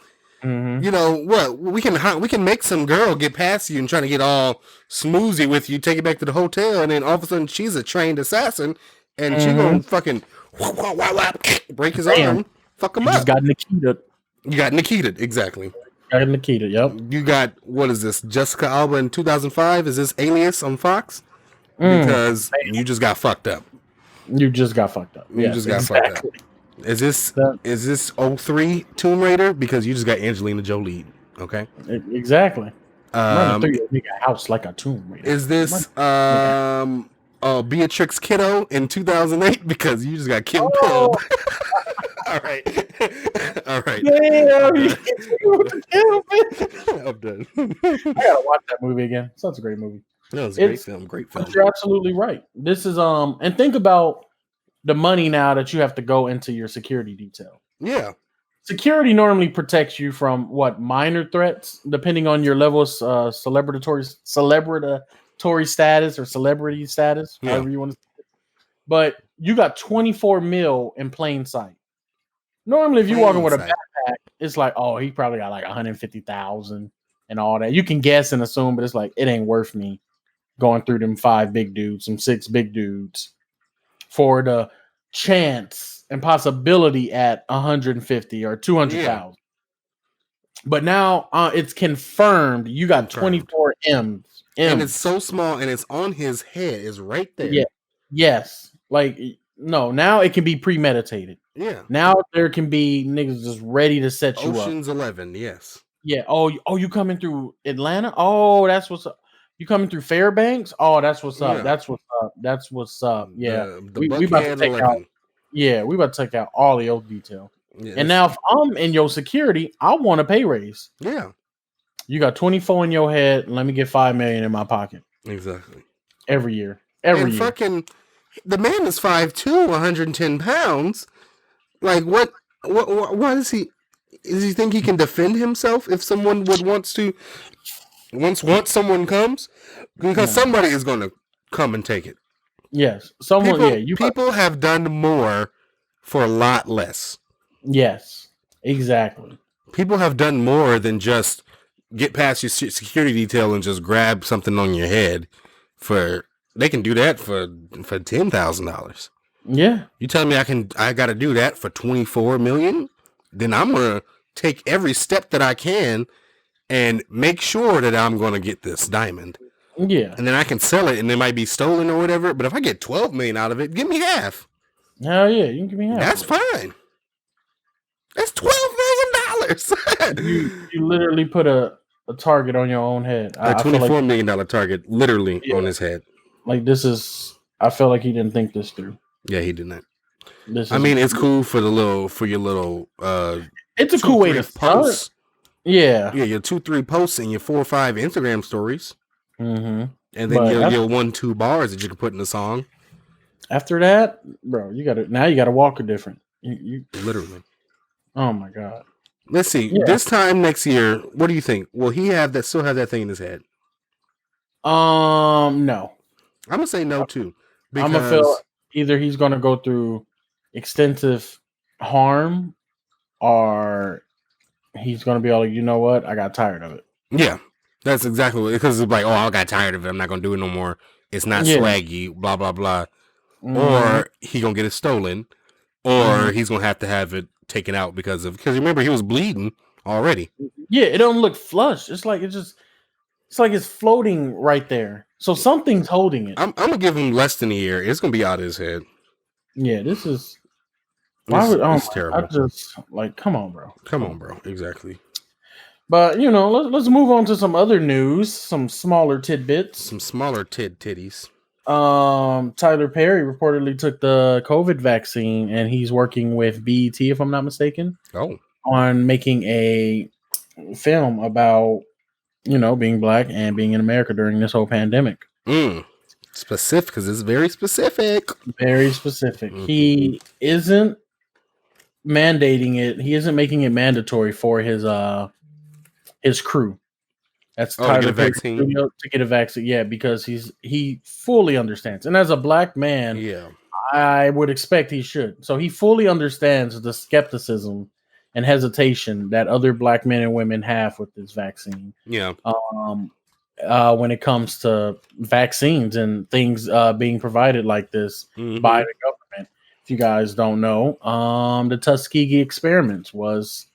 Mm-hmm. You know what? We can make some girl get past you and try to get all smoozy with you, take it back to the hotel, and then all of a sudden she's a trained assassin, and she gonna fucking break his arm, fuck him up. You got Nikita. You got Nikita, exactly. Got Nikita, yep. You got, what is this? Jessica Alba in 2005? Is this Alias on Fox? Because you just got fucked up. You just got fucked up. You just got fucked up. Is this 03 Tomb Raider? Because you just got Angelina Jolie. Okay. Exactly. Running through your nigga house like a Tomb Raider. Is this Beatrix Kiddo in 2008? Because you just got killed. All right. Yeah, I'm done. I gotta watch that movie again. Such a great movie. No, it's a great film. Great film. You're absolutely right. This is and think about the money now that you have to go into your security detail. Yeah. Security normally protects you from minor threats, depending on your level of celebratory status or celebrity status, however you want to say it. But you got 24 mil in plain sight. Normally, if you're walking with a backpack, it's like, oh, he probably got like 150,000 and all that. You can guess and assume, but it's like, it ain't worth me going through them 5 big dudes, some 6 big dudes for the chance and possibility at 150 or 200,000. Yeah. But now it's confirmed you got 24 M's. And it's so small and it's on his head. It's right there. Yeah. Yes. Like, no, now it can be premeditated. Yeah. Now there can be niggas just ready to set you up. Ocean's 11, yes. Yeah. Oh, you coming through Atlanta? Oh, that's what's up. You coming through Fairbanks? Oh, that's what's up. Yeah. That's what's up. Yeah. We about to take out. Yeah, we about to take out all the old detail. Yeah, and now if I'm in your security, I want a pay raise. Yeah. You got 24 in your head. Let me get $5 million in my pocket. Exactly. Every year. Every year. Fucking the man is 5'2", 110 pounds. Like what is he? Does he think he can defend himself if someone once someone comes? Because somebody is going to come and take it. Yes. People have done more for a lot less. Yes. Exactly. People have done more than just get past your security detail and just grab something on your head. They can do that for $10,000. Yeah. You tell me I got to do that for 24 million? Then I'm going to take every step that I can and make sure that I'm going to get this diamond. Yeah. And then I can sell it and it might be stolen or whatever. But if I get 12 million out of it, give me half. Hell yeah, you can give me half. That's fine. That's $12 million. You literally put a target on your own head. A $24 million target literally on his head. Like this is, I feel like he didn't think this through. Yeah, he did not. It's cool for your little it's a cool way to post. Yeah, your 2-3 posts and your 4 or 5 Instagram stories, and then your 1-2 bars that you can put in the song. After that, bro, you gotta walk it different. You literally. Oh my god. Let's see. Yeah. This time next year, what do you think? Will he still have that thing in his head? No. I'm gonna say no too. I'm gonna feel either he's gonna go through extensive harm, or he's gonna be all like, you know what, I got tired of it. Yeah, that's exactly what, because it's like, oh, I got tired of it. I'm not gonna do it no more. It's not swaggy. Blah blah blah. Or he gonna get it stolen, or he's gonna have it taken out because remember he was bleeding already. Yeah, it don't look flush. It's like it's floating right there. So something's holding it. I'm gonna give him less than a year. It's gonna be out of his head. Yeah, this is. It's terrible. I just come on, bro. Come on, bro. Exactly. But let's move on to some other news, some smaller tidbits, some smaller titties. Tyler Perry reportedly took the COVID vaccine, and he's working with BET, if I'm not mistaken. Oh. On making a film about being black and being in America during this whole pandemic. Specific, because it's very specific. Very specific. Mm-hmm. He isn't mandating it. He isn't making it mandatory for his crew. That's Tyler Perry to get a vaccine. Yeah, because he fully understands. And as a black man, I would expect he should. So he fully understands the skepticism and hesitation that other black men and women have with this vaccine. Yeah. When it comes to vaccines and things being provided like this by the government. If you guys don't know, the Tuskegee experiments was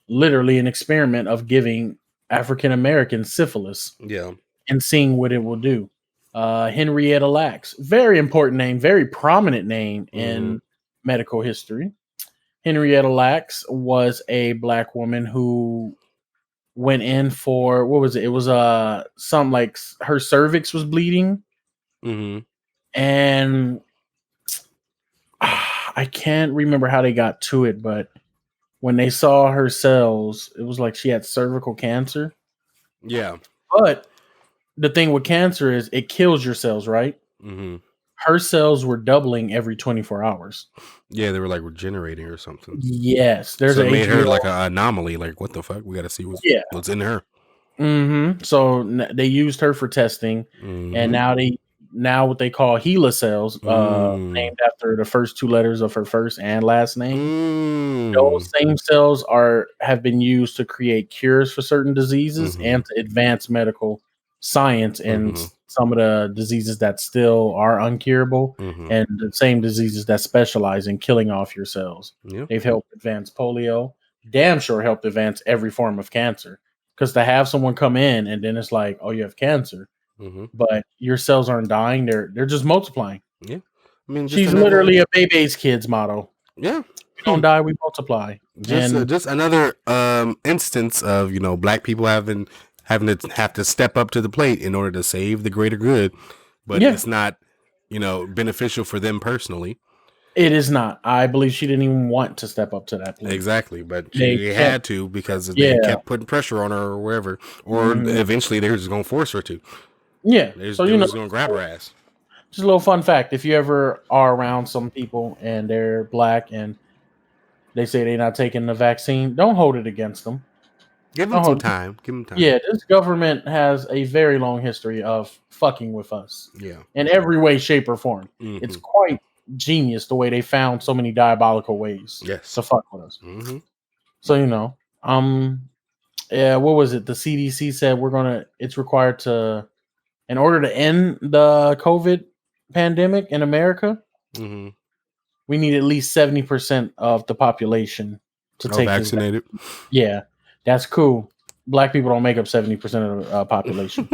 literally an experiment of giving African Americans syphilis. Yeah. And seeing what it will do. Henrietta Lacks, very important name, very prominent name in medical history. Henrietta Lacks was a black woman who went in for, what was it? It was something like her cervix was bleeding. And I can't remember how they got to it, but when they saw her cells, it was like she had cervical cancer. Yeah. But the thing with cancer is it kills your cells, right? Her cells were doubling every 24 hours. Yeah, they were like regenerating or something. Yes. It made her like an anomaly. Like, what the fuck? We got to see what's in her. So they used her for testing. And now what they call HeLa cells, named after the first 2 letters of her first and last name. Those same cells have been used to create cures for certain diseases and to advance medical science in some of the diseases that still are uncurable and the same diseases that specialize in killing off your cells. Yep. They've helped advance polio, damn sure helped advance every form of cancer. Because to have someone come in and then it's like, oh, you have cancer, but your cells aren't dying; they're just multiplying. Yeah, I mean, she's literally a baby's kids motto. Yeah, we don't die, we multiply. Just another instance of black people having to step up to the plate in order to save the greater good, but it's not beneficial for them personally. It is not. I believe she didn't even want to step up to that plate. Exactly, but she had to because they kept putting pressure on her or wherever, or eventually they were just going to force her to. Yeah, they're just going to grab her ass. Just a little fun fact: if you ever are around some people and they're black and they say they're not taking the vaccine, don't hold it against them. Give them some time. Give them time. Yeah, this government has a very long history of fucking with us. Yeah, in every way, shape, or form. It's quite genius the way they found so many diabolical ways to fuck with us. So what was it? The CDC said it's required in order to end the COVID pandemic in America, Mm-hmm. We need at least 70% of the population to take vaccinated. Yeah, that's cool. Black people don't make up 70% of the population.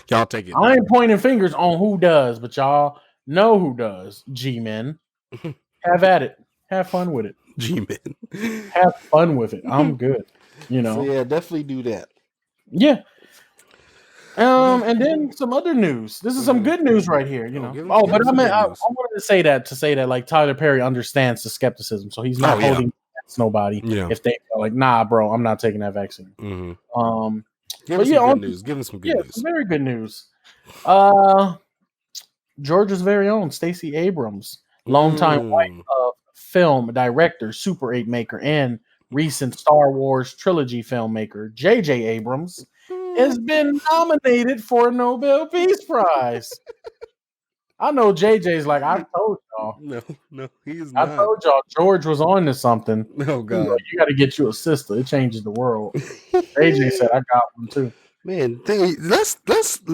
Y'all take it. I ain't pointing fingers on who does, but y'all know who does. G-men. Have at it. Have fun with it. G-men. Have fun with it. I'm good. You know. So yeah, definitely do that. Yeah. And then some other news. This is some good news right here, you know. But I wanted to say that like Tyler Perry understands the skepticism, so he's not holding against nobody if they are like, nah, bro, I'm not taking that vaccine. Mm-hmm. Give him some good news. Give him some good news. Some very good news. Georgia's very own Stacey Abrams, longtime wife of film director, Super 8 maker, and recent Star Wars trilogy filmmaker J.J. Abrams, has been nominated for a Nobel Peace Prize. I know JJ's like, I told y'all. No, he's not. I told y'all George was on to something. Oh God, like, you got to get you a sister. It changes the world. JJ said, I got one too. Man, let's just,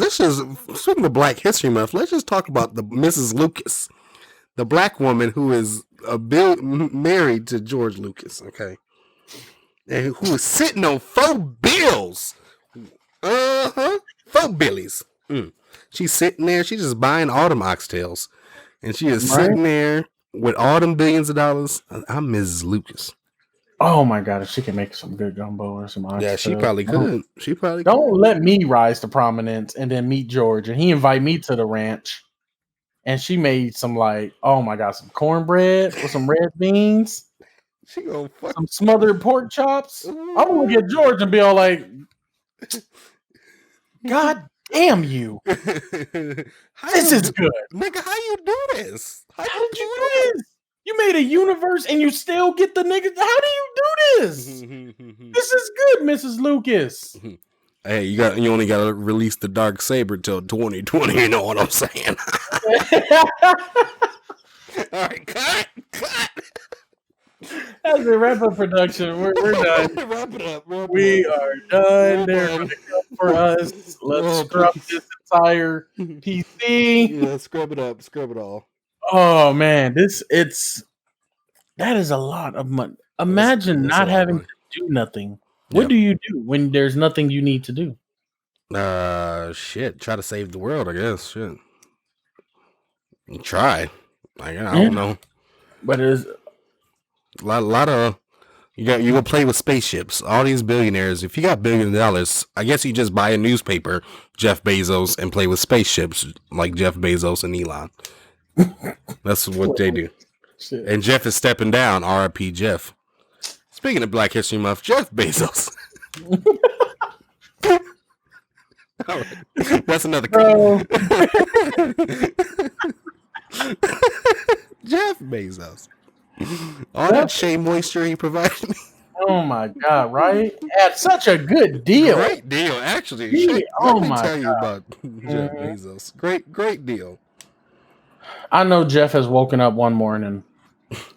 speaking of Black History Month, let's just talk about the Mrs. Lucas, the black woman who is married to George Lucas, okay, and who is sitting on 4 bills. 4 billies. She's sitting there. She's just buying all them oxtails, and she is sitting there with all them billions of dollars. I'm Mrs. Lucas. Oh my God! If she can make some good gumbo or some oxtails, yeah, she probably could. She probably don't let me rise to prominence and then meet George, and he invite me to the ranch, and she made some like, oh my God, some cornbread with some red beans. She gonna fuck some smothered pork chops. I'm gonna look at George and be all like, God damn you. This is good. Nigga, how you do this? How did you do this? You made a universe and you still get the niggas. How do you do this? This is good, Mrs. Lucas. Hey, you only gotta release the dark saber till 2020, you know what I'm saying? All right, cut. That's a wrap up production. We're done. Wrap it up. We are done. They're going to come for us. Let's scrub this entire PC. Yeah, scrub it up. Scrub it all. Oh man, that is a lot of money. Imagine not having to do nothing. What do you do when there's nothing you need to do? Shit. Try to save the world, I guess. Shit. Try. I don't know. But it's a lot of you go play with spaceships. All these billionaires, if you got $1 billion, I guess you just buy a newspaper, Jeff Bezos, and play with spaceships like Jeff Bezos and Elon. That's what they do. Shit. And Jeff is stepping down. R.I.P. Jeff. Speaking of Black History Month, Jeff Bezos. All right. That's another Jeff Bezos. All that shea moisture he provided me. Oh my God! Right? At such a good deal. Great deal, actually. Let me tell you about Jeff Bezos. Great deal. I know Jeff has woken up one morning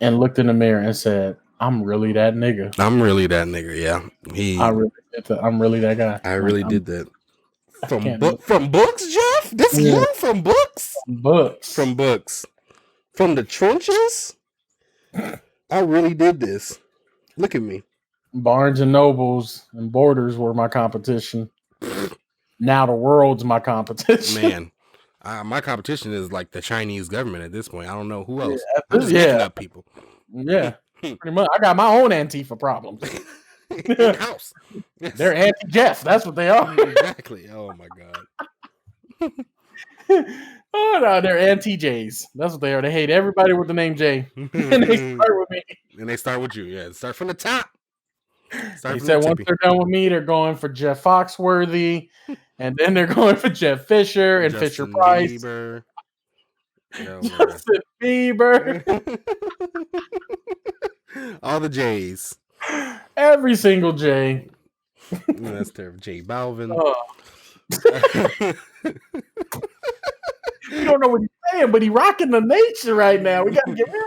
and looked in the mirror and said, "I'm really that nigga. I'm really that nigga." Yeah, I'm really that guy. I really did that. From books, Jeff. This you from books. From books. From the trenches. I really did this. Look at me. Barnes and Nobles and Borders were my competition. Now the world's my competition. Man, my competition is like the Chinese government at this point. I don't know who else. I'm just making up people. Yeah, pretty much. I got my own Antifa problems. House. Yes. They're anti-Jeff. That's what they are. Exactly. Oh my God. Oh no, they're anti-Jays. That's what they are. They hate everybody with the name J. And they start with me. And they start with you. Yeah, start from the top. They said once they're done with me, they're going for Jeff Foxworthy, and then they're going for Jeff Fisher and Justin Fisher Price. Bieber. Justin Bieber. All the J's. Every single J. That's terrible. J Balvin. You don't know what he's saying, but he's rocking the nature right now. We gotta get rid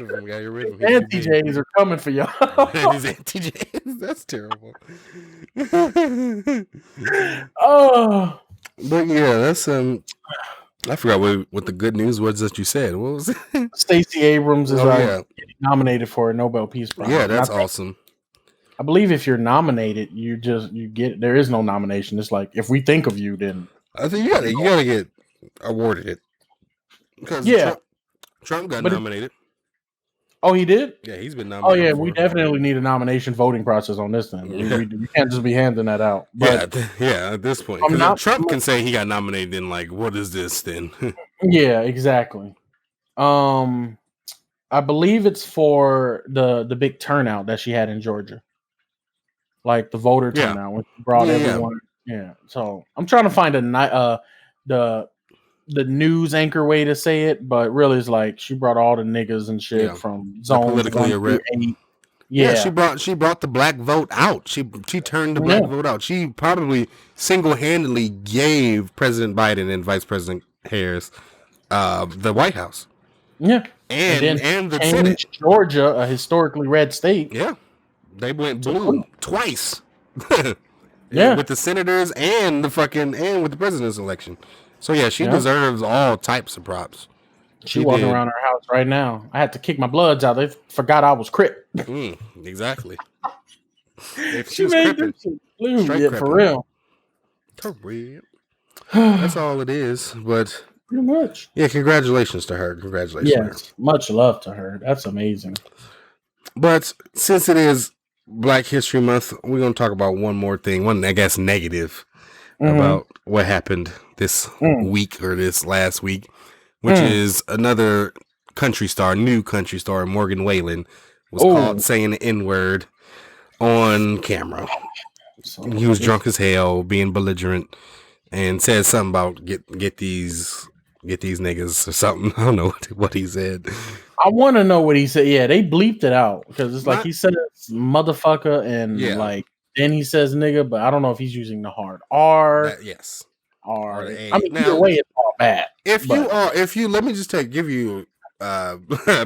of him. We gotta get rid of him. Anti-J's are coming for y'all. These anti-J's. That's terrible. Oh, but yeah, that's I forgot what the good news was that you said. What was it? Stacey Abrams is nominated for a Nobel Peace Prize. Yeah, that's awesome. I believe if you're nominated, you get. There is no nomination. It's like if we think of you, then I think you gotta get awarded it because Trump got nominated. Oh, he did? Yeah, he's been nominated. Oh, yeah, we definitely need a nomination voting process on this thing. We can't just be handing that out. But at this point. Trump can say he got nominated, then, like, what is this then? Yeah, exactly. I believe it's for the big turnout that she had in Georgia. Like, the voter turnout when she brought everyone. Yeah, so I'm trying to find the news anchor way to say it, but really it's like she brought all the niggas and shit from zones politically erect. Yeah, she brought the black vote out. She turned the black vote out. She probably single-handedly gave President Biden and Vice President Harris the White House. Yeah, and the Senate. Georgia, a historically red state. Yeah, they went blue twice. Yeah, with the senators and with the president's election. So yeah, she deserves all types of props. She walking around her house right now. I had to kick my bloods out. They forgot I was Crip. Exactly. If she made them blue, for real. That's all it is. But pretty much. Yeah, congratulations to her. Congratulations. Yes, much love to her. That's amazing. But since it is Black History Month, we're gonna talk about one more thing. One, I guess, negative about what happened this week or this last week, which is another new country star, Morgan Wallen, was caught saying the N-word on camera. He was drunk as hell, being belligerent, and said something about get these niggas or something. I don't know what he said. I want to know what he said. Yeah, they bleeped it out because it's like he said motherfucker and like then he says nigga, but I don't know if he's using the hard R. Yes. R. I mean, either way, it's all bad. Let me just give you a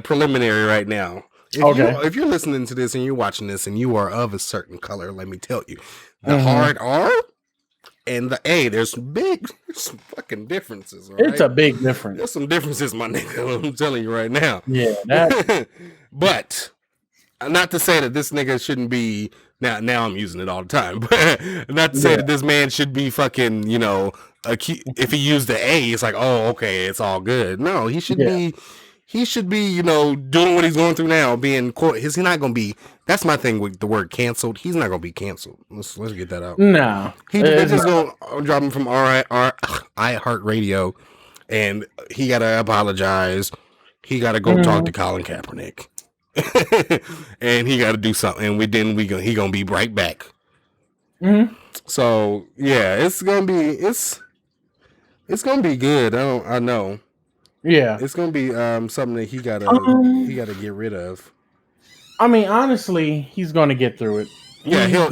preliminary right now. If you're listening to this and you're watching this and you are of a certain color, let me tell you, the hard R and the A, there's some fucking differences. Right? It's a big difference. There's some differences, my nigga. I'm telling you right now. Yeah, but not to say that this nigga shouldn't be. Now I'm using it all the time, but not to say that this man should be fucking, if he used the A, it's like, oh, okay, it's all good. No, he should be, doing what he's going through now, being he's not going to be, that's my thing with the word canceled. He's not going to be canceled. Let's get that out. No. They're just going to drop him from iHeartRadio, and he got to apologize. He got to go talk to Colin Kaepernick. And he got to do something, and he gonna be right back. So yeah, it's gonna be good. I know. Yeah, it's gonna be something that he gotta get rid of. I mean, honestly, he's gonna get through it. Yeah, he'll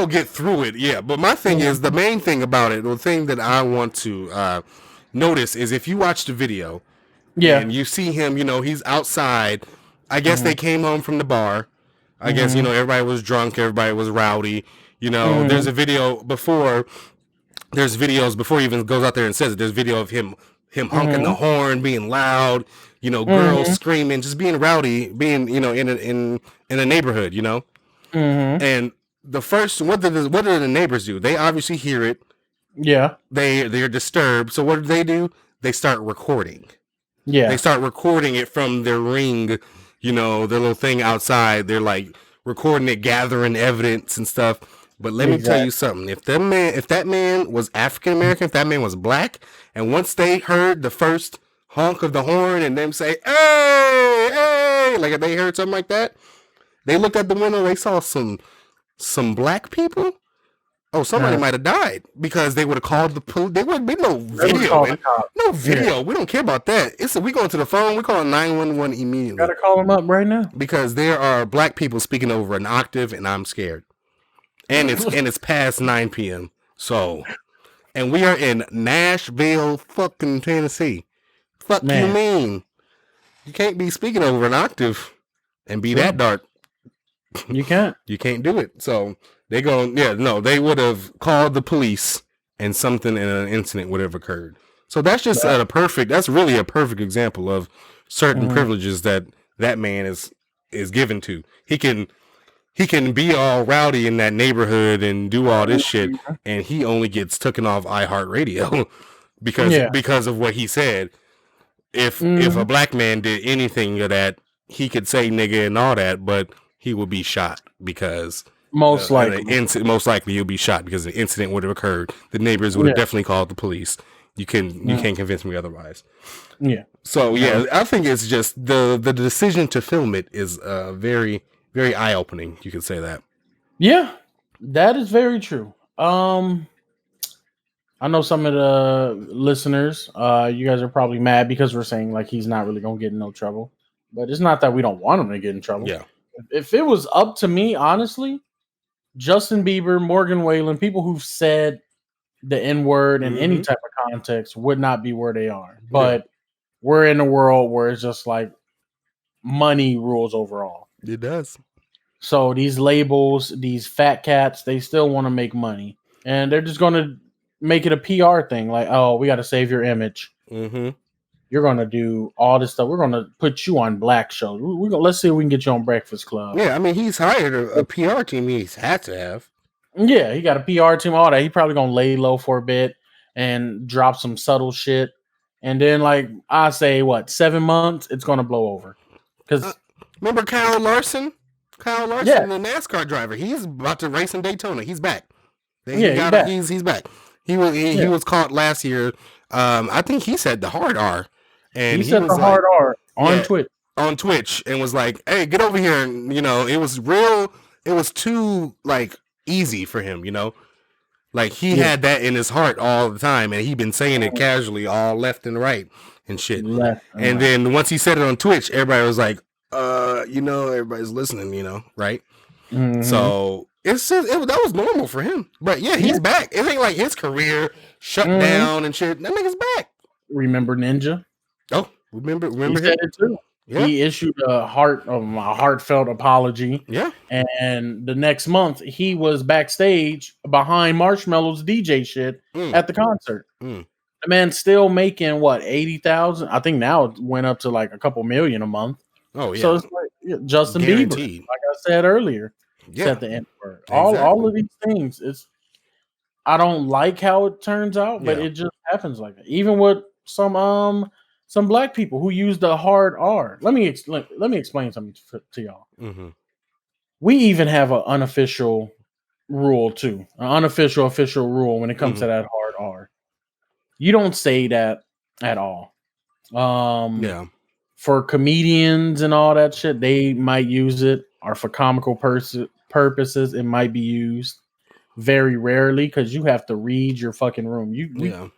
get through it. Yeah, but my thing is the main thing about it. The thing that I want to notice is if you watch the video, and you see him, he's outside. I guess they came home from the bar. I guess, everybody was drunk. Everybody was rowdy. There's a video before. There's videos before he even goes out there and says it. There's video of him honking the horn, being loud, girls screaming, just being rowdy, being, in a neighborhood, And the first, what do the neighbors do? They obviously hear it. Yeah. They're disturbed. So what do? They start recording. Yeah. They start recording it from their ring, their little thing outside. They're like recording it, gathering evidence and stuff. But let me tell you something. If that man was African American, if that man was black, and once they heard the first honk of the horn and them say, hey, hey, like if they heard something like that, they looked at the window, they saw some black people. Oh, somebody might have died because they would have called the police. There wouldn't be no video. No video. Yeah. We don't care about that. We go to the phone. We call 911 immediately. Gotta call them up right now because there are black people speaking over an octave, and I'm scared. And it's past 9 p.m. So, and we are in Nashville, fucking Tennessee. Fuck you mean? You can't be speaking over an octave and be that dark. You can't. You can't do it. So. They would have called the police and an incident would have occurred. So that's just that's really a perfect example of certain privileges that man is given to. He can be all rowdy in that neighborhood and do all this shit, and he only gets taken off iHeartRadio because of what he said. If a black man did anything of that, he could say nigga and all that, but he would be shot because most likely he'll be shot because the incident would have occurred. The neighbors would have definitely called the police. You can't convince me otherwise. Yeah. So I think it's just the decision to film it is very, very eye opening. You could say that. Yeah, that is very true. I know some of the listeners, you guys are probably mad because we're saying like he's not really gonna get in no trouble. But it's not that we don't want him to get in trouble. Yeah. If it was up to me, honestly, Justin Bieber, Morgan Wallen, people who've said the N-word in any type of context would not be where they are. But we're in a world where it's just like money rules overall. It does. So these labels, these fat cats, they still want to make money. And they're just going to make it a PR thing. Like, oh, we got to save your image. Mm-hmm. You're going to do all this stuff. We're going to put you on black shows. Let's see if we can get you on Breakfast Club. Yeah, I mean, he's hired a PR team he's had to have. Yeah, he got a PR team, all that. He probably going to lay low for a bit and drop some subtle shit. And then, like, I say, 7 months, it's going to blow over. Because remember Kyle Larson? Kyle Larson, the NASCAR driver. He's about to race in Daytona. He's back. He's back. He was caught last year. I think he said the hard R. And he said the hard R on Twitch. On Twitch, and was like, "Hey, get over here!" And it was real. It was too easy for him. Like he had that in his heart all the time, and he'd been saying it casually, all left and right and shit. And then once he said it on Twitch, everybody was like, everybody's listening. Right? Mm-hmm. So it's just that was normal for him. But yeah, he's back. It ain't like his career shut down and shit. That nigga's back. Remember Ninja? Oh, remember he said it too. Yeah. He issued a heartfelt apology. Yeah. And the next month he was backstage behind Marshmello's DJ shit at the concert. The man's still making 80,000. I think now it went up to like a couple million a month. Oh yeah. So it's like Justin Bieber, like I said earlier, said the N-word. Exactly. All of these things. I don't like how it turns out, but it just happens like that. Even with some black people who use the hard R. Let me explain something to y'all. Mm-hmm. We even have an unofficial rule too, an unofficial official rule when it comes to that hard R. You don't say that at all. For comedians and all that shit, they might use it, or for comical purposes, it might be used very rarely because you have to read your fucking room.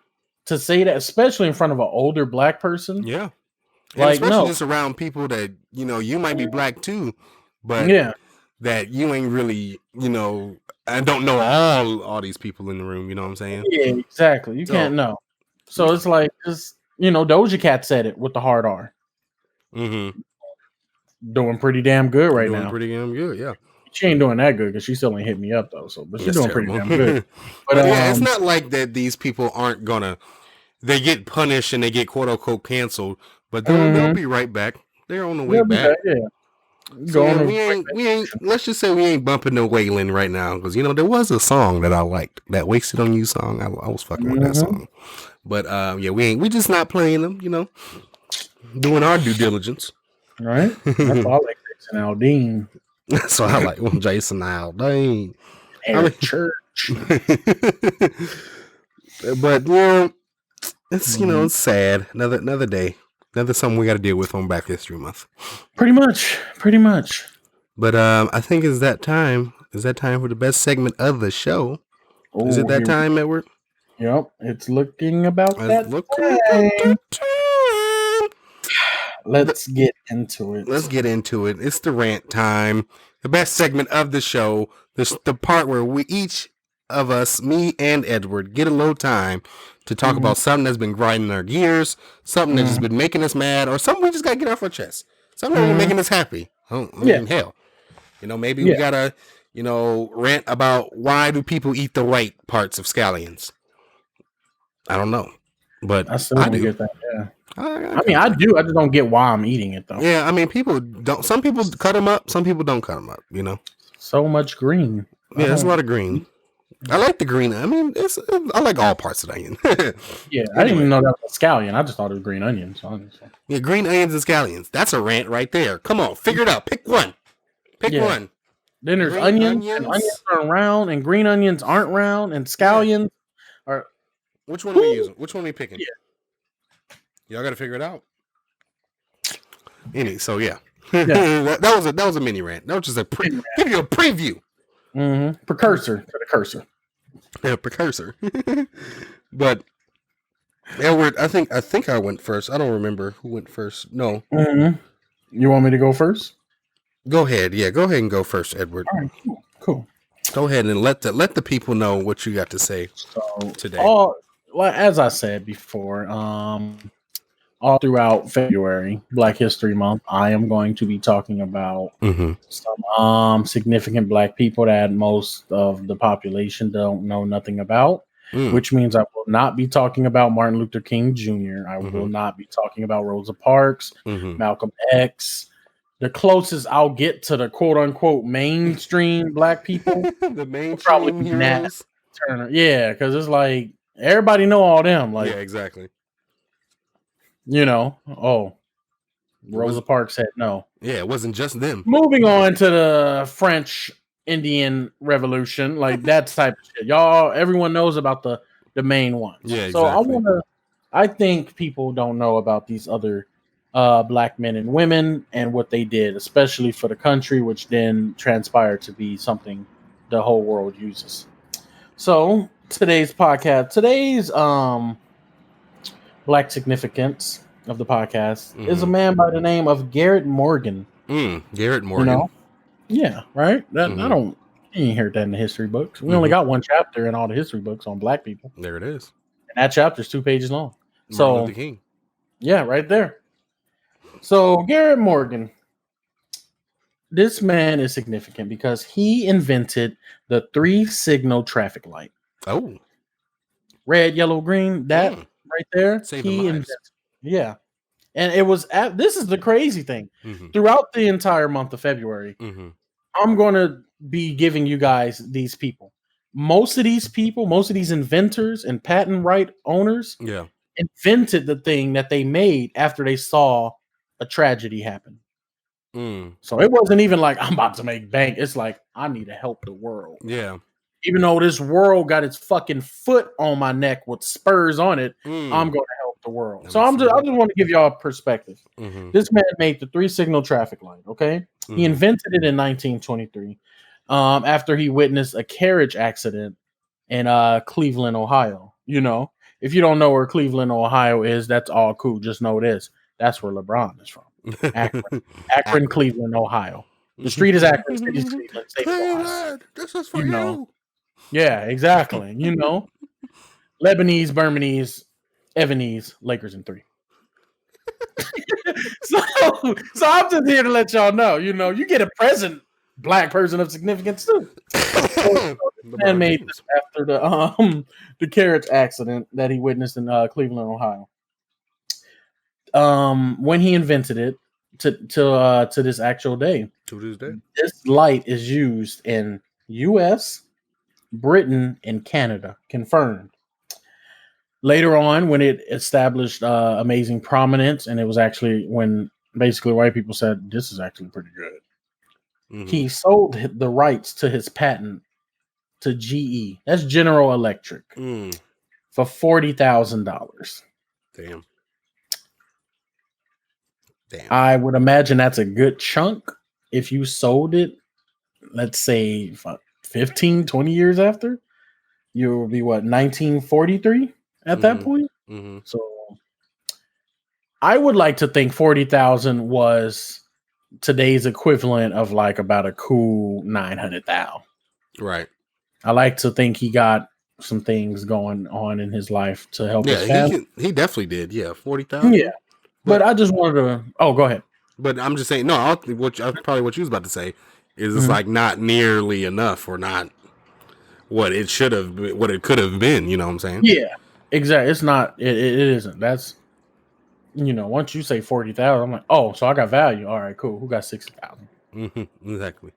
To say that, especially in front of an older black person. Yeah. Like, especially just around people that, you might be black too, but that you ain't really, I don't know all these people in the room, you know what I'm saying? Yeah, exactly. You can't know. So it's like, Doja Cat said it with the hard R. Mm-hmm. Doing pretty damn good right now. Doing pretty damn good, yeah. She ain't doing that good because she still ain't hit me up though. So, but she's doing pretty damn good. But it's not like that. These people aren't gonna. They get punished and they get quote unquote canceled, but they'll be right back. They're on the way back. So we ain't. Let's just say we ain't bumping no Wallen right now because there was a song that I liked, that "Wasted on You" song. I was fucking with that song, but we just not playing them. Doing our due diligence. Right. That's all I like. Jason Aldean. So I like Jason Aldean. Church. But it's it's sad. Another day. Another something we got to deal with on Black History Month. Pretty much. But I think it's that time. Is that time for the best segment of the show? Oh, is it that time, Edward? Yep. It's looking about that time. Let's get into it. It's the rant time. The best segment of the show. The part where we each of us, me and Edward, get a little time to talk about something that's been grinding our gears, something that's just been making us mad, or something we just got to get off our chest. Something that's making us happy. Hell. Maybe we got to, rant about why do people eat the white parts of scallions. I don't know. But I still I don't do. get that. Yeah. I I mean, I do. I just don't get why I'm eating it though. Yeah, I mean, people don't. Some people cut them up. Some people don't cut them up. You know. So much green. Yeah, there's a lot of green. I like the green. I mean, I like all parts of the onion. Yeah, I didn't even know that was a scallion. I just thought it was green onions. Honestly. Yeah, green onions and scallions. That's a rant right there. Come on, figure it out. Pick one. Pick one. Then there's onions, and onions are round, and green onions aren't round, and scallions are. Which one are we using? Which one are we picking? Yeah. Y'all got to figure it out. So yeah. that was a mini rant. That was just give you a preview. Mm-hmm. Precursor to the cursor. Yeah, precursor. But Edward, I think I went first. I don't remember who went first. No. Mm-hmm. You want me to go first? Go ahead. Yeah, go ahead and go first, Edward. All right, cool. Go ahead and let the people know what you got to say today. Well, as I said before, all throughout February, Black History Month, I am going to be talking about some significant Black people that most of the population don't know nothing about, which means I will not be talking about Martin Luther King Jr. I will not be talking about Rosa Parks, Malcolm X. The closest I'll get to the quote unquote mainstream Black people, the mainstream probably Nat Turner. Yeah, because it's like everybody know all them. Like, yeah, exactly. You know, Rosa Parks said no. Yeah, it wasn't just them. Moving on to the French Indian Revolution, like that type of shit. Everyone knows about the main ones. Yeah, exactly. So I think people don't know about these other Black men and women and what they did, especially for the country, which then transpired to be something the whole world uses. So today's Black significance of the podcast is a man by the name of Garrett Morgan. Garrett Morgan. You know? Yeah, right? I ain't heard that in the history books. We only got one chapter in all the history books on Black people. There it is. And that chapter is 2 pages long. Martin Luther King. Yeah, right there. So Garrett Morgan, this man is significant because he invented the 3-signal traffic light. Oh. Red, yellow, green, that right there. He invented. Yeah. And it was this is the crazy thing. Throughout the entire month of February, I'm going to be giving you guys these people. Most of these inventors and patent right owners invented the thing that they made after they saw a tragedy happen. So it wasn't even like I'm about to make bank. It's like I need to help the world. Yeah. Even though this world got its fucking foot on my neck with spurs on it, I'm going to help the world. So I just want to give y'all a perspective. This man made the 3-signal traffic light. Okay, he invented it in 1923 after he witnessed a carriage accident in Cleveland, Ohio. You know, if you don't know where Cleveland, Ohio is, that's all cool. Just know this. That's where LeBron is from. Akron, Cleveland, Ohio. The street is Akron, city is Cleveland. Cleveland, this is for you. Yeah, exactly. You know, Lebanese, Burmese, Evanese, Lakers in 3. so I'm just here to let y'all know. You know, you get a present Black person of significance too. And made this after the carriage accident that he witnessed in Cleveland, Ohio. When he invented it to this actual day. To this day. This light is used in U.S., Britain, and Canada. Confirmed. Later on, when it established amazing prominence, and it was actually when basically white people said, this is actually pretty good. He sold the rights to his patent to GE. That's General Electric. For $40,000. Damn. I would imagine that's a good chunk if you sold it, let's say 15, 20 years after. You will be 1943 at that point? So I would like to think 40,000 was today's equivalent of like about a cool 900,000. Right. I like to think he got some things going on in his life to help his family. He definitely did. Yeah, 40,000. Yeah. But I just wanted to. Oh, go ahead. But I'm just saying. No, probably what you was about to say is it's like not nearly enough, or not what it should have, what it could have been. You know what I'm saying? Yeah. Exactly. It's not. It isn't. That's once you say 40,000, I'm like, oh, so I got value. All right, cool. Who got 60,000? Exactly.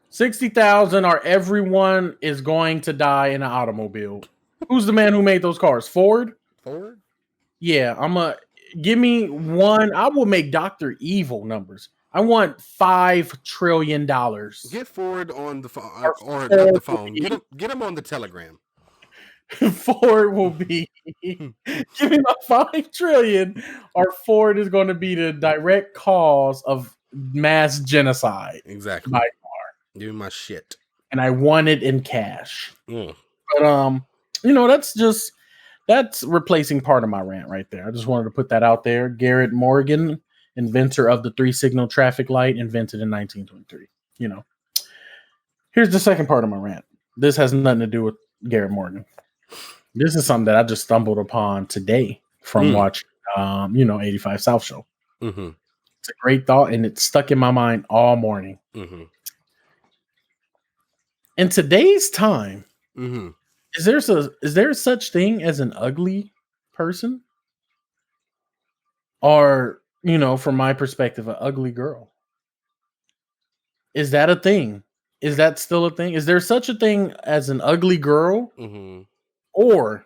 60,000 or everyone is going to die in an automobile. Who's the man who made those cars? Ford? Ford? Yeah, give me one. I will make Dr. Evil numbers. I want $5 trillion. Get Ford on the phone, or not the phone. Get him on the Telegram. Ford will be give me my 5 trillion, or Ford is going to be the direct cause of mass genocide. Exactly. By far. Give me my shit. And I want it in cash. Mm. But that's replacing part of my rant right there. I just wanted to put that out there. Garrett Morgan, inventor of the 3-signal traffic light, invented in 1923. Here's the second part of my rant. This has nothing to do with Garrett Morgan. This is something that I just stumbled upon today from watching, 85 South Show. Mm-hmm. It's a great thought, and it's stuck in my mind all morning. Mm-hmm. In today's time, mm-hmm. is there such thing as an ugly person? Or, from my perspective, an ugly girl? Is that a thing? Is that still a thing? Is there such a thing as an ugly girl? Mm-hmm. Or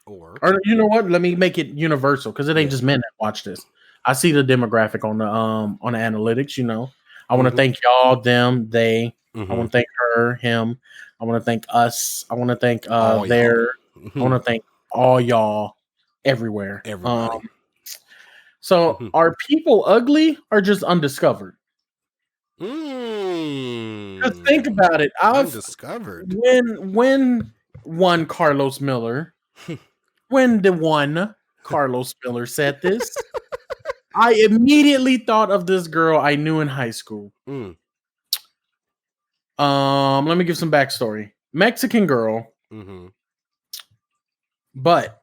you know what? Let me make it universal, because it ain't just men that watch this. I see the demographic on the analytics. I want to thank y'all, them, they. I want to thank her, him. I want to thank us. I want to thank their. I want to thank all y'all everywhere. Everybody. So are people ugly or just undiscovered? Just think about it. Undiscovered. When one Carlos Miller, when the one Carlos Miller said this, I immediately thought of this girl I knew in high school. Let me give some backstory. Mexican girl, but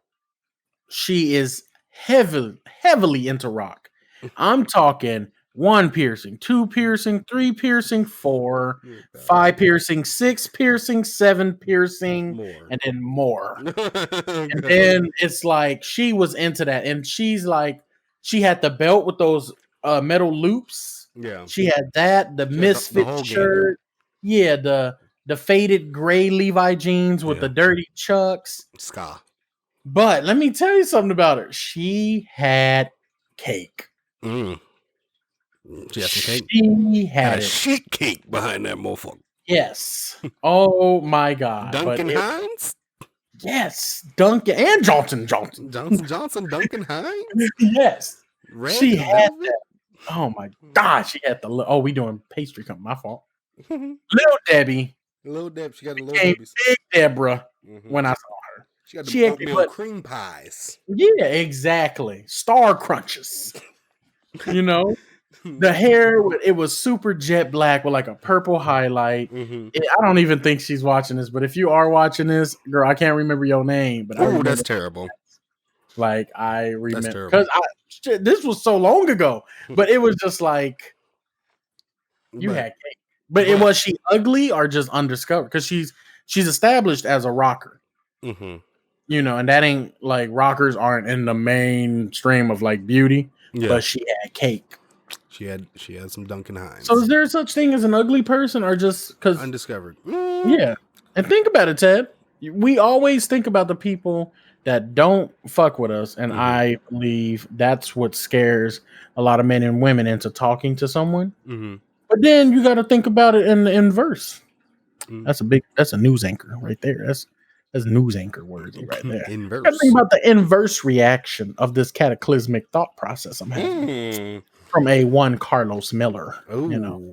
she is heavily into rock. I'm talking 1 piercing, 2 piercing, 3 piercing, 4, 5 piercing, 6 piercing, 7 piercing, and then more. And then it's like she was into that, and she's like, she had the belt with those metal loops. Yeah, she had that, the Misfit shirt. Yeah, the faded gray Levi jeans with the dirty Chucks. Ska. But let me tell you something about her. She had cake. She had some cake. She had a shit cake behind that motherfucker. Yes. Oh my God. Duncan Hines? Yes. Duncan and Johnson. Duncan Hines? Yes. Red she velvet? had that. Oh my God. She had we doing pastry company. My fault. Little Debbie. She got a little Debbie. Big Deborah when I saw her. She got the oatmeal cream pies. Yeah, exactly. Star crunches. The hair, it was super jet black with like a purple highlight. I don't even think she's watching this, but if you are watching this, girl, I can't remember your name. But that's terrible. Like, I remember, because this was so long ago, but it was just like, you had cake. But was she ugly or just undiscovered? Because she's established as a rocker. And that ain't like, rockers aren't in the mainstream of like beauty. But she had cake. She had some Duncan Hines. So is there such thing as an ugly person, or just because undiscovered? Yeah. And think about it, Ted. We always think about the people that don't fuck with us, and I believe that's what scares a lot of men and women into talking to someone. But then you got to think about it in the inverse. That's a news anchor right there. That's news anchor worthy right there. Inverse. Think about the inverse reaction of this cataclysmic thought process I'm having from one Carlos Miller.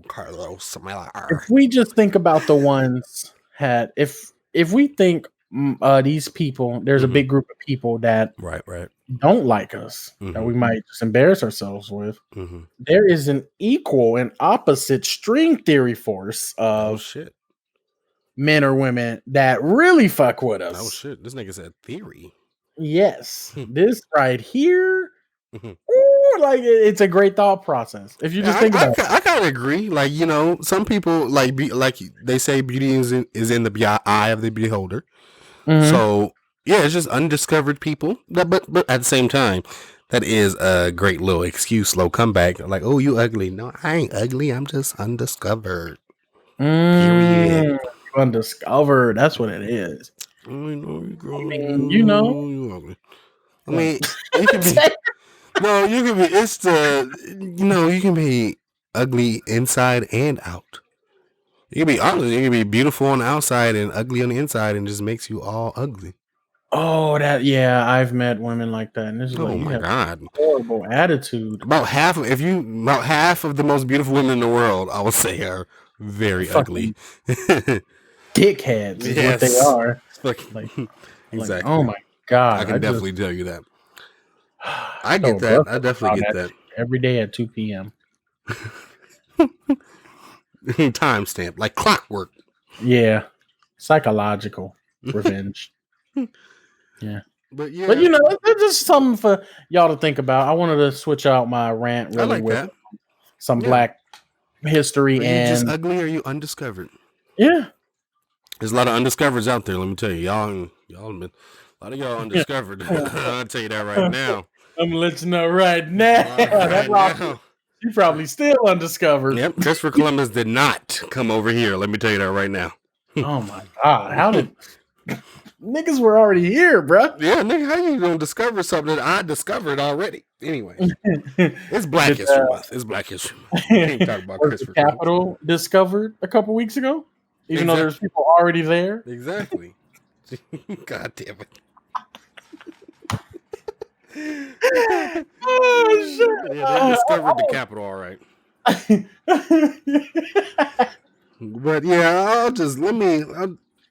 Carlos Miller. If we just think about the ones if we think these people, there's a big group of people that don't like us, that we might just embarrass ourselves with. There is an equal and opposite string theory force of men or women that really fuck with us. Oh shit! This nigga said theory. Yes, this right here. Like, it's a great thought process. If you just think about it, I kind of agree. Like, some people like they say beauty is in the eye of the beholder. So Yeah, it's just undiscovered people. But at the same time, that is a great little excuse, low comeback. Like, oh, you ugly. No, I ain't ugly. I'm just undiscovered. Period. Undiscovered. That's what it is. I know you, girl. You know. You ugly. I mean, you can be. No, you can be. It's the. You can be ugly inside and out. You can be ugly. You can be beautiful on the outside and ugly on the inside, and just makes you all ugly. Oh, I've met women like that, and this is oh my god, horrible attitude. About half of the most beautiful women in the world, I would say, are very ugly. Dickheads is what they are. Exactly. Oh my god, I can definitely tell you that. I get that. I definitely get that. Every day at 2 p.m. Timestamp, like clockwork. Yeah, psychological revenge. Yeah. But it's just something for y'all to think about. I wanted to switch out my rant really with some Black history. Are you just ugly or are you undiscovered? Yeah. There's a lot of undiscovereds out there, let me tell you. Y'all been a lot of y'all undiscovered. I'll tell you that right now. I'm gonna let you know right now. You're probably still undiscovered. Yep, Christopher Columbus did not come over here. Let me tell you that right now. Oh my god. How did niggas were already here, bro? Yeah, nigga, how you gonna discover something that I discovered already? Anyway, it's Black History Month. It's Black History Month. We ain't talking about Christopher Columbus. Capitol discovered a couple weeks ago, even though there's people already there. Exactly. God damn it. Oh shit! Yeah, they discovered the Capitol, all right. But yeah, I'll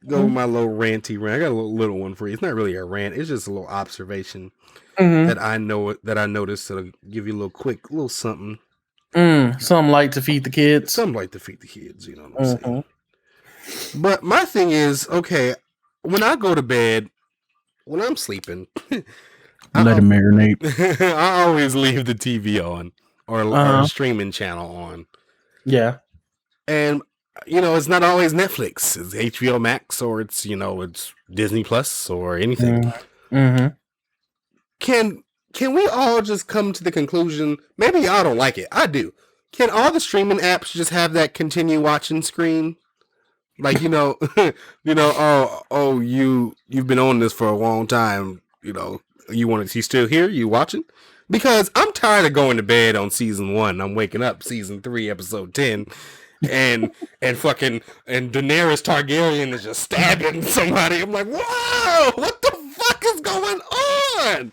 go with my little ranty rant. I got a little one for you. It's not really a rant. It's just a little observation that I noticed. That'll give you a little something. Something like to feed the kids. Something like to feed the kids. You know what I'm saying? But my thing is, okay, when I go to bed, when I'm sleeping, let it marinate. I always leave the TV on or a streaming channel on. Yeah. And it's not always Netflix. It's HBO Max or it's Disney Plus or anything. Mm-hmm. Can we all just come to the conclusion? Maybe y'all don't like it. I do. Can all the streaming apps just have that continue watching screen? Like you've been on this for a long time. You still here? You watching? Because I'm tired of going to bed on season 1. I'm waking up season 3, episode 10. And Daenerys Targaryen is just stabbing somebody. I'm like, whoa, what the fuck is going on?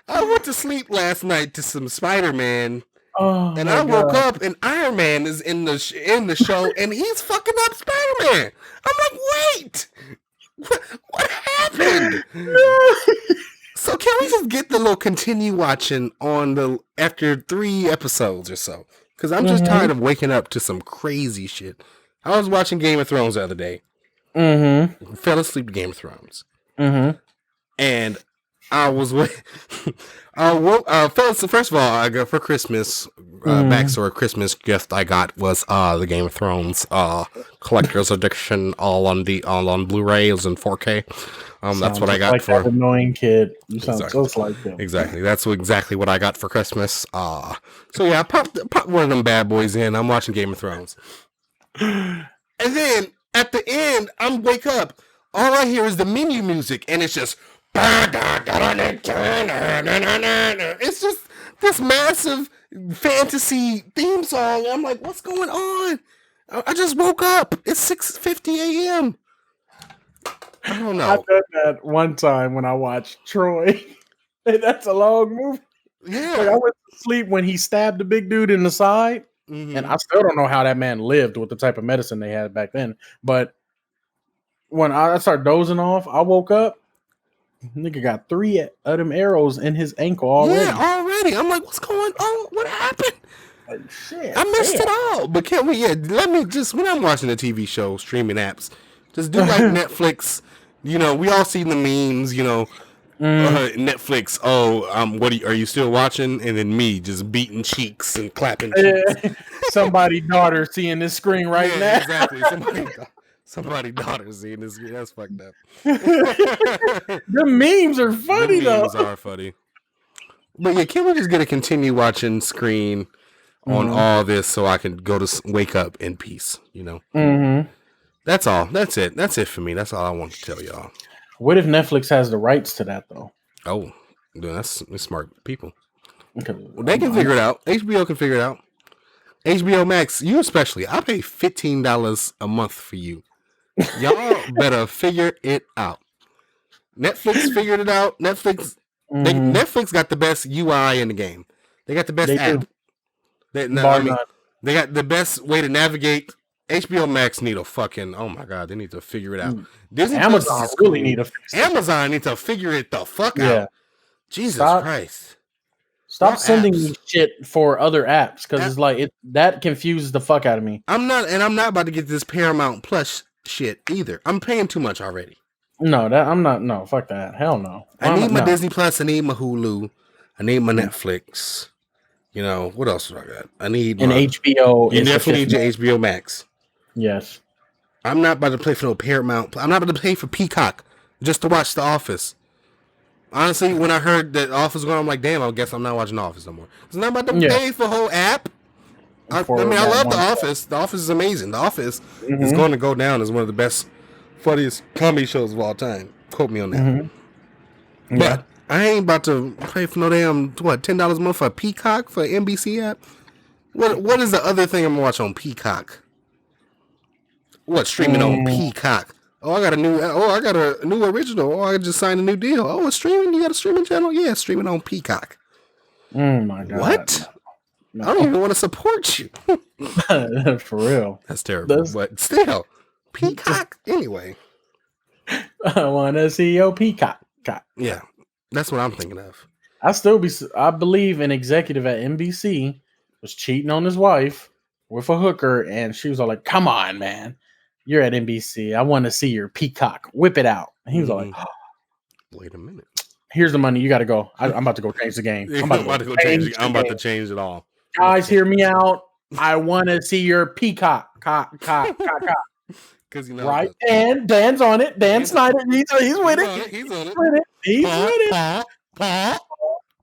I went to sleep last night to some Spider-Man, and I woke up and Iron Man is in the show, and he's fucking up Spider-Man. I'm like, wait, what happened? So can we just get the little continue watching on after 3 episodes or so? Because I'm just tired of waking up to some crazy shit. I was watching Game of Thrones the other day. Mm-hmm. Fell asleep to Game of Thrones. Mm-hmm. And I was first of all, I got for Christmas, backstory Christmas gift I got was the Game of Thrones collector's edition, all on Blu-ray. It was in 4K. That's what I got for that annoying kid. You sound just like him. Exactly. That's exactly what I got for Christmas. So yeah, I popped one of them bad boys in. I'm watching Game of Thrones. And then at the end, I'm wake up. All I hear is the menu music, and it's just it's just this massive fantasy theme song. I'm like, what's going on? I just woke up. It's 6:50 a.m. I don't know. I did that one time when I watched Troy. That's a long movie. Yeah. Like I went to sleep when he stabbed the big dude in the side. Mm-hmm. And I still don't know how that man lived with the type of medicine they had back then. But when I started dozing off, I woke up. Nigga got 3 of them arrows in his ankle already. Yeah, already. I'm like, what's going on? What happened? Like, shit. I missed it all. But can't we? Yeah, let me just, when I'm watching a TV show, streaming apps, just do like Netflix. We all see the memes, Netflix. What are you still watching? And then me just beating cheeks and clapping cheeks. Somebody's daughter seeing this screen right now. Exactly. Somebody's daughter seeing this. That's fucked up. The memes are funny though. The memes are funny. But yeah, can we just get to continue watching screen on all this so I can go to wake up in peace? You know. Mm-hmm. That's all. That's it. That's it for me. That's all I want to tell y'all. What if Netflix has the rights to that though? Oh, that's smart people. Okay. Well, they can figure it out. HBO can figure it out. HBO Max, you especially. I pay $15 a month for you. Y'all better figure it out. Netflix figured it out. Netflix got the best UI in the game. They got the best app. They got the best way to navigate. HBO Max need a fucking, oh my God, they need to figure it out. Amazon really need to fix it. Amazon need to figure it the fuck out. Jesus Christ. Stop sending me shit for other apps because it's like that confuses the fuck out of me. I'm not about to get this Paramount Plus shit either. I'm paying too much already. No, I'm not. No, fuck that. Hell no. I need my Disney Plus. I need my Hulu. I need my Netflix. You know what else do I got? I need an HBO. You definitely need your HBO Max. Yes. I'm not about to pay for no Paramount. I'm not about to pay for Peacock just to watch The Office. Honestly, when I heard that Office was going, I'm like, damn, I guess I'm not watching The Office no more. It's not about to pay for a whole app. I love The Office. The Office is amazing. The Office is going to go down as one of the best, funniest comedy shows of all time. Quote me on that. But I ain't about to pay for no damn, $10 a month for Peacock, for NBC app? What is the other thing I'm going to watch on Peacock? What, streaming on Peacock? I got a new original. Oh, I just signed a new deal. Oh, it's streaming? You got a streaming channel? Yeah, streaming on Peacock. Oh my God. What? No. I don't even want to support you. For real. That's terrible. But still, Peacock anyway. I want to see your Peacock. Yeah, that's what I'm thinking of. I believe an executive at NBC was cheating on his wife with a hooker, and she was all like, "Come on, man. You're at NBC. I want to see your Peacock. Whip it out." And he was like, oh, "Wait a minute. Here's the money. You got to go. I'm about to go change the game. I'm about to change it all. Guys, hear me out. I want to see your Peacock. Because right? And Dan's on it. Dan Snyder. He's with it. He's on it. He's with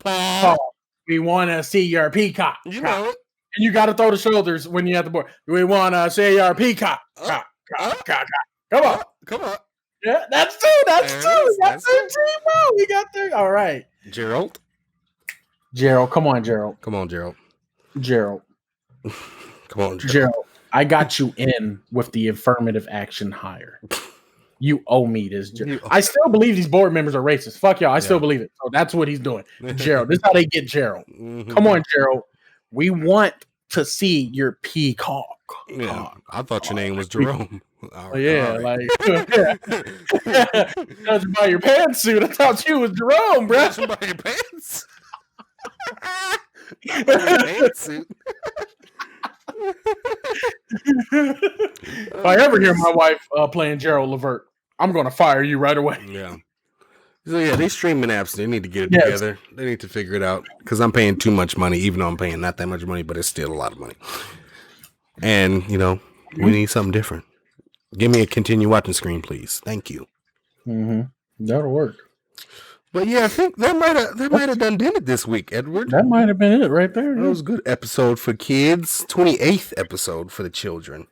it. We want to see your Peacock. You know it. And you got to throw the shoulders when you're at the board. We want to see your Peacock. Come on. Yeah, that's two. We got two. We got three. All right. Gerald. Come on, Gerald. Come on, Gerald. I got you in with the affirmative action hire. You owe me this, Gerald. I still believe these board members are racist. Fuck y'all. I still believe it. So that's what he's doing. Gerald. This is how they get Gerald. Come on, Gerald. We want to see your peacock. Yeah, I thought your name was Jerome. Judging by your pantsuit, I thought you was Jerome, bro. Judging by your pants. Pantsuit. If I ever hear my wife playing Gerald Levert, I'm going to fire you right away. Yeah. So yeah, these streaming apps, they need to get it together. They need to figure it out because I'm paying too much money, even though I'm paying not that much money, but it's still a lot of money. And, we need something different. Give me a continue watching screen, please. Thank you. That'll work. But yeah, I think that might have done it this week, Edward. That might have been it right there. That was a good episode for kids. 28th episode for the children.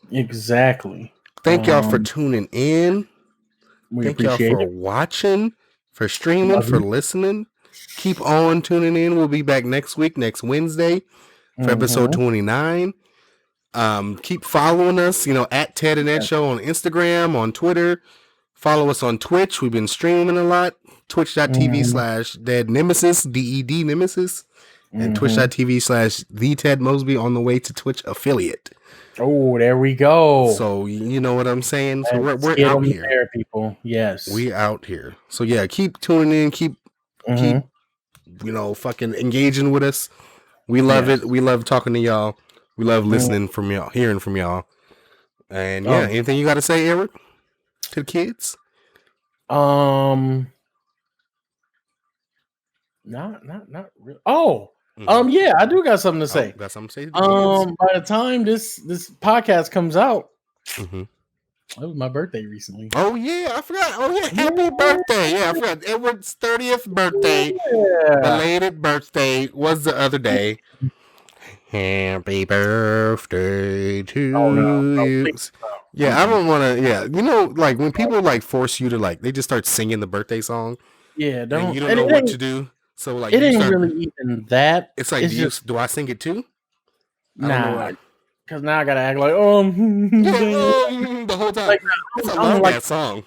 Exactly. Thank y'all for tuning in. Thank y'all for watching, for streaming, for listening. Keep on tuning in. We'll be back next week, next Wednesday, for episode 29. Keep following us, at Ted and Ed Show on Instagram, on Twitter. Follow us on Twitch. We've been streaming a lot. Twitch.tv/Dead Nemesis, DED Nemesis, and Twitch.tv/The Ted Mosby on the way to Twitch affiliate. Oh, there we go. So you know what I'm saying. So we're out here, there, people. Yes, we out here. So yeah, keep tuning in. Keep fucking engaging with us. We love it. We love talking to y'all. We love listening from y'all, hearing from y'all. And yeah, anything you got to say, Eric, to the kids? Not really. Yeah, I do got something to say. Got something to say. By the time this podcast comes out, It was my birthday recently. Oh yeah, I forgot. Oh yeah, happy birthday. Yeah, I forgot. Edward's 30th birthday. Yeah. Belated birthday was the other day. Happy birthday to you. Please, Yeah, I don't want to. Yeah, you know, like when people like force you to like, they just start singing the birthday song. Yeah, don't. And you don't know what to do. So like, it ain't really even that. It's like, do I sing it too? Nah, because now I gotta act like the whole time. Like, it's a long ass song.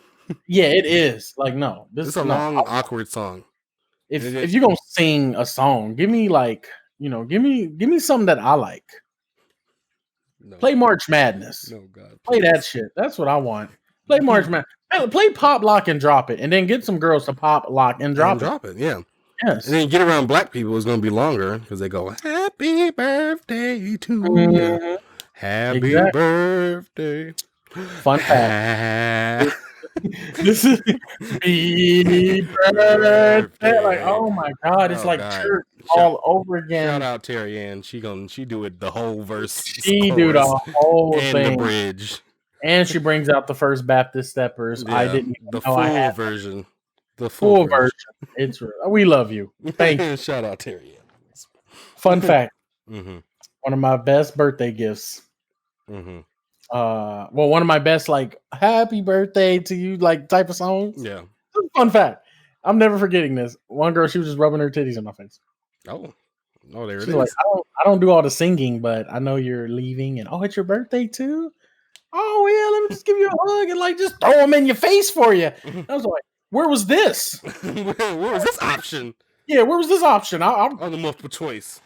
Yeah, it is. Like, no, it's a long, awkward song. If you're gonna sing a song, give me like, give me something that I like. No. Play March Madness. No God. Play that shit. That's what I want. Play March Madness. Play Pop Lock and Drop It, and then get some girls to pop, lock, and drop it. Yeah. Yes. And then get around black people is going to be longer because they go, happy birthday to you. Happy birthday. Fun fact. This is happy birthday. Like, oh my God. It's church all over again. Shout out Terry Ann. She do it the whole verse. She do the whole and thing. The bridge. And she brings out the First Baptist Steppers. Yeah, I didn't the full version. The full version. It's we love you. Thank you. Shout out Terry. Fun fact. One of my best birthday gifts. Well, one of my best like happy birthday to you like type of songs. Yeah. Fun fact. I'm never forgetting this. One girl, she was just rubbing her titties in my face. Oh, there it is. Like, I don't do all the singing, but I know you're leaving, and it's your birthday too. Oh yeah, let me just give you a hug and like just throw them in your face for you. I was like, where was this? Where was this option? Yeah, where was this option? On the multiple choice.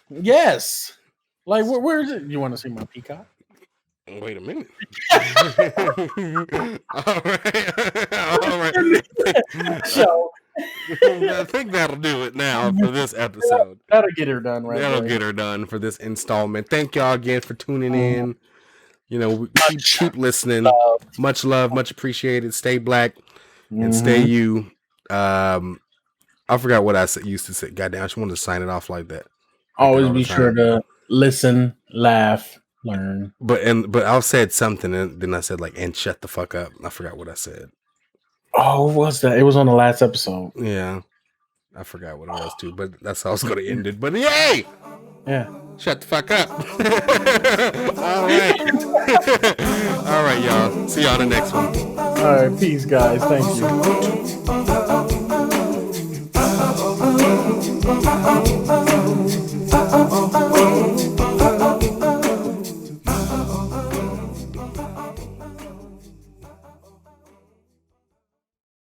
Yes. Like where is it? You want to see my peacock? Wait a minute. All right. So I think that'll do it now for this episode. That'll get her done, right? That'll get her done for this installment. Thank y'all again for tuning in. Keep listening. Much love, much appreciated. Stay black and stay you. I forgot what I used to say. Goddamn, I just wanted to sign it off like that. Always be sure to listen, laugh, learn. But I said something, and then I said and shut the fuck up. I forgot what I said. Oh, what was that? It was on the last episode. Yeah, I forgot what it was too. But that's how I was going to end it. But yay! Yeah. Shut the fuck up. All right. All right, y'all. See y'all on the next one. All right. Peace, guys. Thank you.